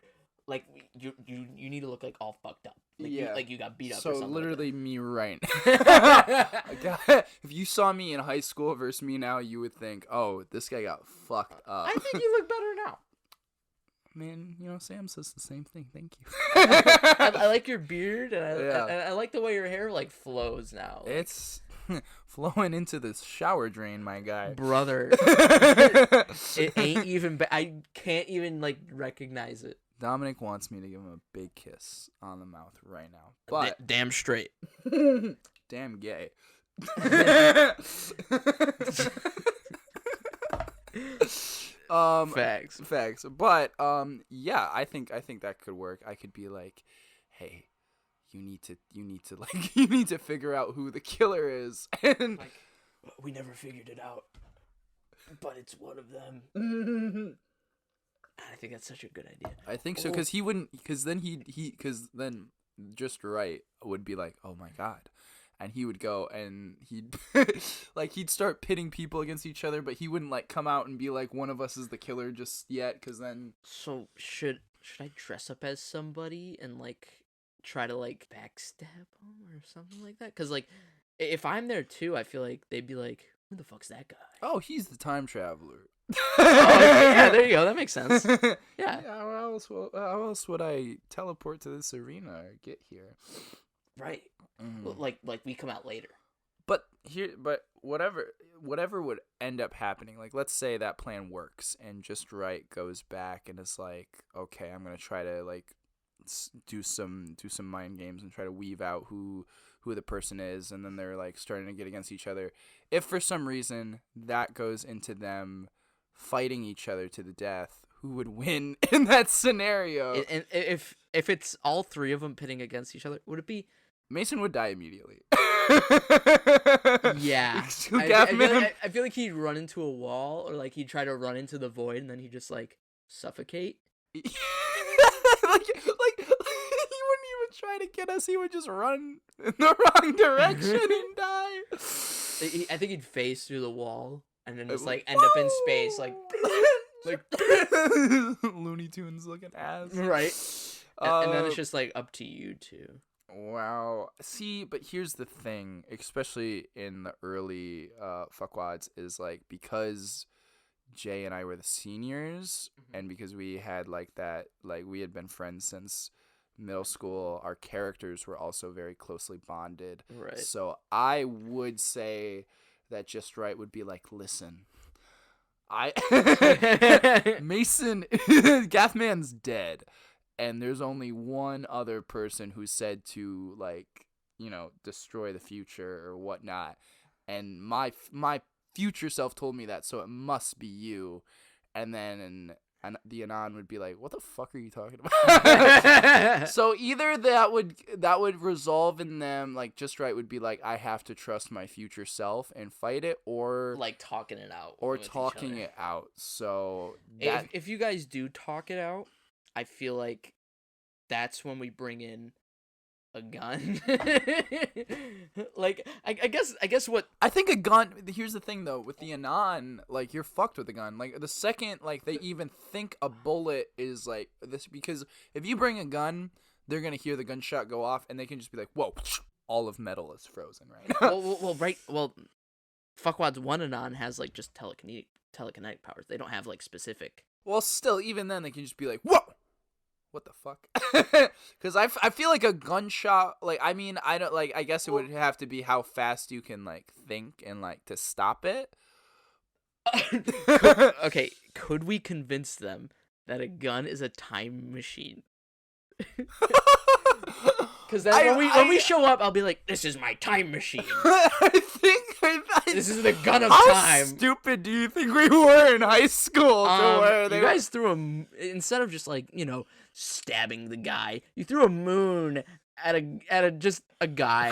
Speaker 1: like you need to look like all fucked up. Like,
Speaker 2: yeah.
Speaker 1: You got beat up.
Speaker 2: So
Speaker 1: or something
Speaker 2: literally
Speaker 1: like
Speaker 2: me right. If you saw me in high school versus me now, you would think, oh, this guy got fucked up.
Speaker 1: I think you look better now.
Speaker 2: Man, Sam says the same thing. Thank you.
Speaker 1: I like your beard, and I like the way your hair like flows now. Like,
Speaker 2: it's flowing into this shower drain, my guy.
Speaker 1: Brother, it ain't even. I can't even like recognize it.
Speaker 2: Dominic wants me to give him a big kiss on the mouth right now, but
Speaker 1: damn straight.
Speaker 2: Damn gay. Facts. But yeah, I think that could work. I could be like, hey, you need to like you need to figure out who the killer is, and
Speaker 1: like, we never figured it out, but it's one of them. I think that's such a good idea.
Speaker 2: I think so, because he wouldn't, because then Just Right would be like, oh my god, and he would go and he'd like he'd start pitting people against each other, but he wouldn't like come out and be like, one of us is the killer just yet, because then.
Speaker 1: So should I dress up as somebody and like try to like backstab him or something like that? Because like if I'm there too, I feel like they'd be like, who the fuck's that guy?
Speaker 2: Oh, he's the time traveler.
Speaker 1: Yeah, there you go. That makes sense. Yeah.
Speaker 2: How else would I teleport to this arena or get here?
Speaker 1: Right. Like we come out later.
Speaker 2: But whatever would end up happening, like let's say that plan works and Just Right goes back and is like, okay, I'm gonna try to like do some mind games and try to weave out who the person is, and then they're like starting to get against each other. If for some reason that goes into them fighting each other to the death, who would win in that scenario?
Speaker 1: And if it's all three of them pitting against each other, would it be
Speaker 2: Mason would die immediately.
Speaker 1: Yeah. I feel like he'd run into a wall, or like he'd try to run into the void, and then he'd just like suffocate.
Speaker 2: like he wouldn't even try to get us. He would just run in the wrong direction and die.
Speaker 1: I think he'd phase through the wall and then just like end up in space, like
Speaker 2: Looney Tunes looking ass.
Speaker 1: Right. And then it's just like up to you two.
Speaker 2: Wow. See, but here's the thing, especially in the early fuckwads, is like, because Jay and I were the seniors, and because we had like that, like we had been friends since middle school, our characters were also very closely bonded.
Speaker 1: Right.
Speaker 2: So I would say that Just Right would be like, listen, Mason, Gathman's dead, and there's only one other person who's said to, like, you know, destroy the future or whatnot, and my future self told me that, so it must be you. And then and the Anon would be like, what the fuck are you talking about? So either that would resolve in them, like Just Right would be like, I have to trust my future self and fight it, or
Speaker 1: like talking it out.
Speaker 2: Or talking it out. So
Speaker 1: if you guys do talk it out, I feel like that's when we bring in a gun. Like I guess what
Speaker 2: I think a gun. Here's the thing though, with the Anon, like, you're fucked with a gun. Like, the second like they even think a bullet is like this, because if you bring a gun, they're gonna hear the gunshot go off and they can just be like, whoa, all of metal is frozen right now.
Speaker 1: well, Fuckwad's one Anon has like just telekinetic powers. They don't have like specific.
Speaker 2: Well, still, even then they can just be like, whoa, what the fuck? Because I feel like a gunshot, like, I mean, I don't, like, I guess it would have to be how fast you can, like, think and, like, to stop it.
Speaker 1: Okay, could we convince them that a gun is a time machine? Because then when we show up, I'll be like, this is my time machine. This is the gun of time.
Speaker 2: How stupid do you think we were in high school?
Speaker 1: You guys threw instead of just, like, you know, stabbing the guy, you threw a moon at a guy.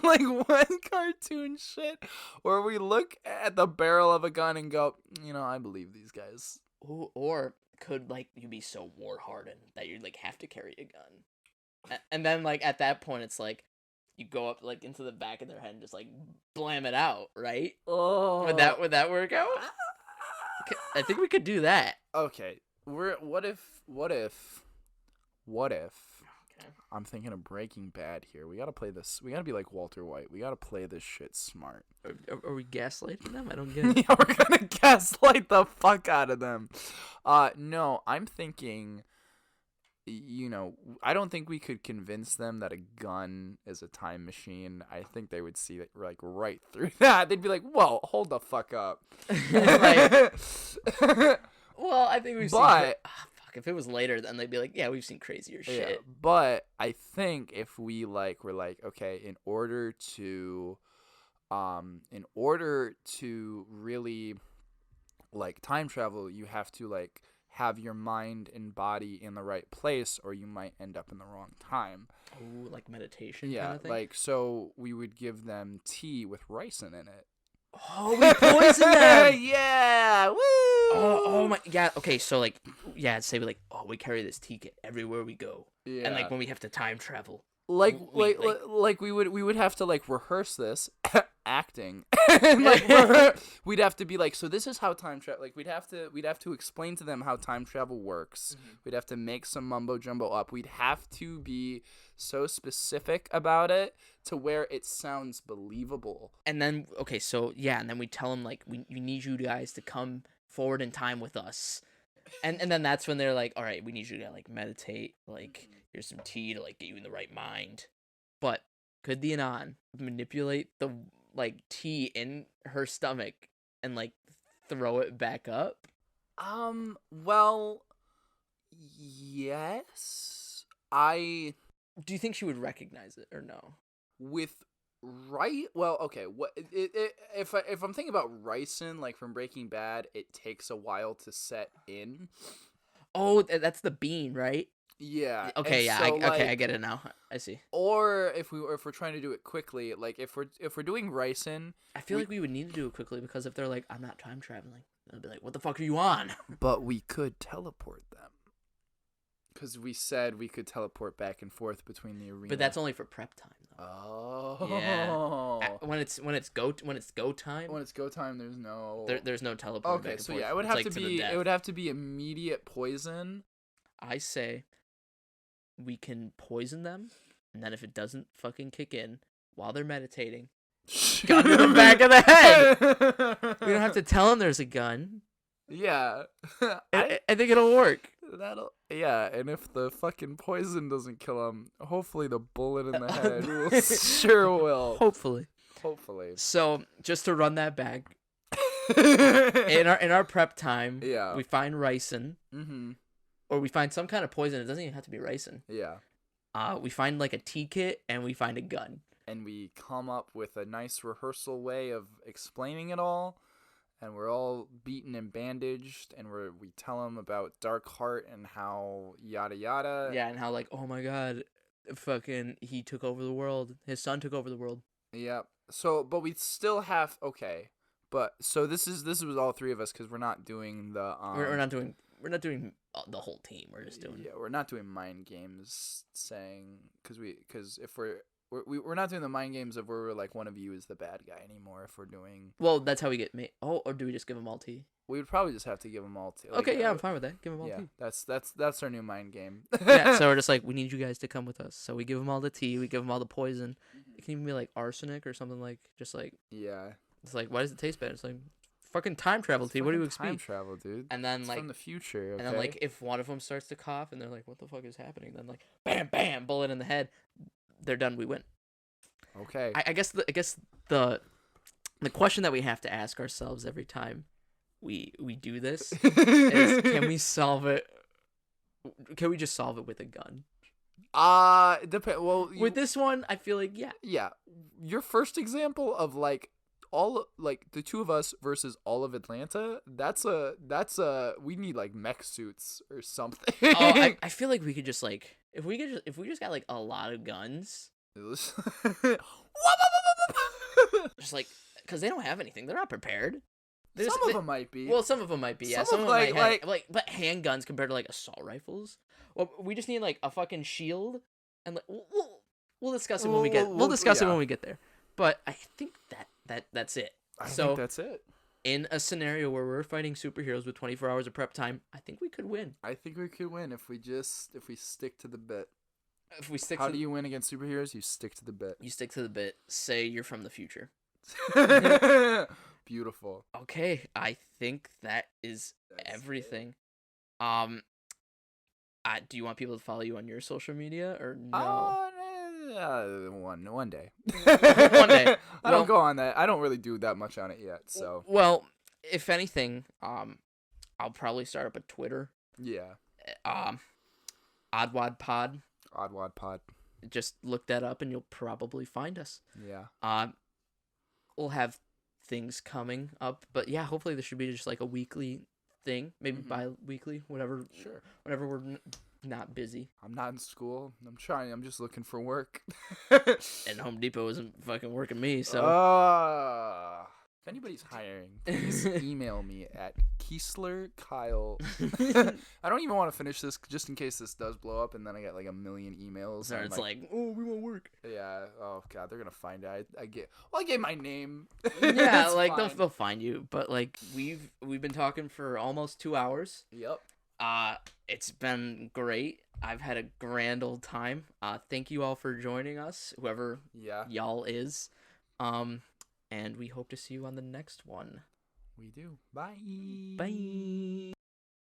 Speaker 2: Like one cartoon shit where we look at the barrel of a gun and go, you know, I believe these guys.
Speaker 1: Or could, like, you be so war hardened that you like have to carry a gun, and then like at that point it's like you go up like into the back of their head and just like blam it out, right?
Speaker 2: Oh,
Speaker 1: would that work out? I think we could do that.
Speaker 2: Okay, what if okay. I'm thinking of Breaking Bad here. We gotta play this. We gotta be like Walter White. We gotta play this shit smart.
Speaker 1: Are we gaslighting them? I don't get it.
Speaker 2: Yeah, we're gonna gaslight the fuck out of them. No, I'm thinking, you know, I don't think we could convince them that a gun is a time machine. I think they would see it like right through that. They'd be like, whoa, hold the fuck up.
Speaker 1: Well, I think we've seen... if it was later, then they'd be like, yeah, we've seen crazier shit.
Speaker 2: Yeah, but I think if we like, we're like, okay, in order to in order to really like time travel, you have to like have your mind and body in the right place, or you might end up in the wrong time.
Speaker 1: Oh, like meditation
Speaker 2: Yeah,
Speaker 1: kind of thing?
Speaker 2: like, so we would give them tea with ricin in it.
Speaker 1: Oh, we poison them!
Speaker 2: Yeah! Woo!
Speaker 1: Oh my, yeah, okay, so, like, yeah, say we, like, oh, we carry this tea kit everywhere we go.
Speaker 2: Yeah.
Speaker 1: And, like, when we have to time travel.
Speaker 2: Like we would have to like rehearse this acting and like we'd have to be like, so this is how time travel, like we'd have to explain to them how time travel works. We'd have to make some mumbo jumbo up. We'd have to be so specific about it to where it sounds believable.
Speaker 1: And then, okay, so, yeah, and then we tell them, like, we need you guys to come forward in time with us. And then that's when they're like, all right, we need you to, like, meditate, like, here's some tea to, like, get you in the right mind. But could the Anon manipulate the, like, tea in her stomach and, like, throw it back up?
Speaker 2: Well, yes.
Speaker 1: Do you think she would recognize it or no?
Speaker 2: Well, okay. What if I'm thinking about ricin, like from Breaking Bad, it takes a while to set in.
Speaker 1: Oh, that's the bean, right?
Speaker 2: Yeah.
Speaker 1: Okay, yeah.
Speaker 2: So,
Speaker 1: Okay, I get it now. I see.
Speaker 2: Or if we're trying to do it quickly, like if we're doing ricin,
Speaker 1: I feel like we would need to do it quickly because if they're like, I'm not time traveling, they'll be like, what the fuck are you on?
Speaker 2: But we could teleport them. Because we said we could teleport back and forth between the arena.
Speaker 1: But that's only for prep time, though.
Speaker 2: Oh.
Speaker 1: Yeah. When it's go time.
Speaker 2: When it's go time, there's no.
Speaker 1: There's no teleport.
Speaker 2: Okay,
Speaker 1: back and
Speaker 2: so
Speaker 1: forth.
Speaker 2: yeah, it would
Speaker 1: It's
Speaker 2: have
Speaker 1: like
Speaker 2: to be. It would have to be immediate poison.
Speaker 1: I say, we can poison them, and then if it doesn't fucking kick in while they're meditating, gun to the back of the head. We don't have to tell them there's a gun.
Speaker 2: Yeah.
Speaker 1: I think it'll work.
Speaker 2: Yeah, and if the fucking poison doesn't kill him, hopefully the bullet in the head sure will.
Speaker 1: Hopefully. So, just to run that back, in our prep time,
Speaker 2: yeah,
Speaker 1: we find ricin, or we find some kind of poison. It doesn't even have to be ricin.
Speaker 2: Yeah.
Speaker 1: We find like a tea kit, and we find a gun.
Speaker 2: And we come up with a nice rehearsal way of explaining it all. And we're all beaten and bandaged, and we tell him about Dark Heart and how yada yada.
Speaker 1: Yeah, and how like, oh my god, fucking he took over the world. His son took over the world.
Speaker 2: Yeah. So, but we still have But so this was all three of us because we're not doing the.
Speaker 1: We're not doing the whole team. We're just doing.
Speaker 2: Yeah, we're not doing mind games, saying because if we're not doing the mind games of where we're like one of you is the bad guy anymore. If we're doing,
Speaker 1: well, that's how we get made. Oh, or do we just give them all tea?
Speaker 2: We would probably just have to give them all tea.
Speaker 1: Okay, yeah, I'm fine with that. Give them all tea.
Speaker 2: That's our new mind game.
Speaker 1: Yeah, so we're just like, we need you guys to come with us. So we give them all the tea. We give them all the poison. It can even be like arsenic or something like just like.
Speaker 2: Yeah.
Speaker 1: It's like, why does it taste bad? It's like fucking time travel tea. What do you expect?
Speaker 2: Time travel, dude.
Speaker 1: And then
Speaker 2: it's
Speaker 1: like
Speaker 2: from the future. Okay?
Speaker 1: And then like if one of them starts to cough and they're like, what the fuck is happening? Then like, bam, bam, bullet in the head. They're done. We win.
Speaker 2: Okay.
Speaker 1: I guess the question that we have to ask ourselves every time we do this is, can we solve it? Can we just solve it with a gun?
Speaker 2: Well,
Speaker 1: with this one, I feel like
Speaker 2: yeah. Your first example of like all like the two of us versus all of Atlanta. That's a we need like mech suits or something.
Speaker 1: Oh, I feel like we could just like if we just got like a lot of guns. Just like, because they don't have anything, they're not prepared.
Speaker 2: Some of them might be.
Speaker 1: Well, some of them might be. Yeah, some of them might have, like, but handguns compared to like assault rifles. Well, we just need like a fucking shield, and like we'll discuss it when we get. We'll discuss it when we get there. But I think that's it.
Speaker 2: I think that's it.
Speaker 1: In a scenario where we're fighting superheroes with 24 hours of prep time, I think we could win.
Speaker 2: I think we could win if we stick to the bit.
Speaker 1: If we stick.
Speaker 2: How do you win against superheroes? You stick to the bit.
Speaker 1: You stick to the bit. Say you're from the future.
Speaker 2: Beautiful.
Speaker 1: Okay, I think that's everything. Do you want people to follow you on your social media or no?
Speaker 2: One day.
Speaker 1: One day.
Speaker 2: I don't go on that. I don't really do that much on it yet. So.
Speaker 1: Well, if anything, I'll probably start up a Twitter.
Speaker 2: Yeah.
Speaker 1: OddWadPod.
Speaker 2: OddWadPod.
Speaker 1: Just look that up and you'll probably find us.
Speaker 2: Yeah.
Speaker 1: we'll have things coming up. But yeah, hopefully this should be just like a weekly thing, maybe bi-weekly, whatever.
Speaker 2: Sure.
Speaker 1: Whenever we're not busy.
Speaker 2: I'm not in school. I'm just looking for work.
Speaker 1: And Home Depot isn't fucking working me, so.
Speaker 2: If anybody's hiring, please email me at KeeslerKyle. I don't even want to finish this just in case this does blow up and then I get like a million emails.
Speaker 1: So it's like, oh, we want work.
Speaker 2: Yeah. Oh god, they're gonna find out. I gave my name.
Speaker 1: Yeah, like they'll find you. But like we've been talking for almost 2 hours.
Speaker 2: Yep.
Speaker 1: It's been great. I've had a grand old time. Thank you all for joining us, whoever y'all is. And we hope to see you on the next one.
Speaker 2: We do. Bye.
Speaker 1: Bye.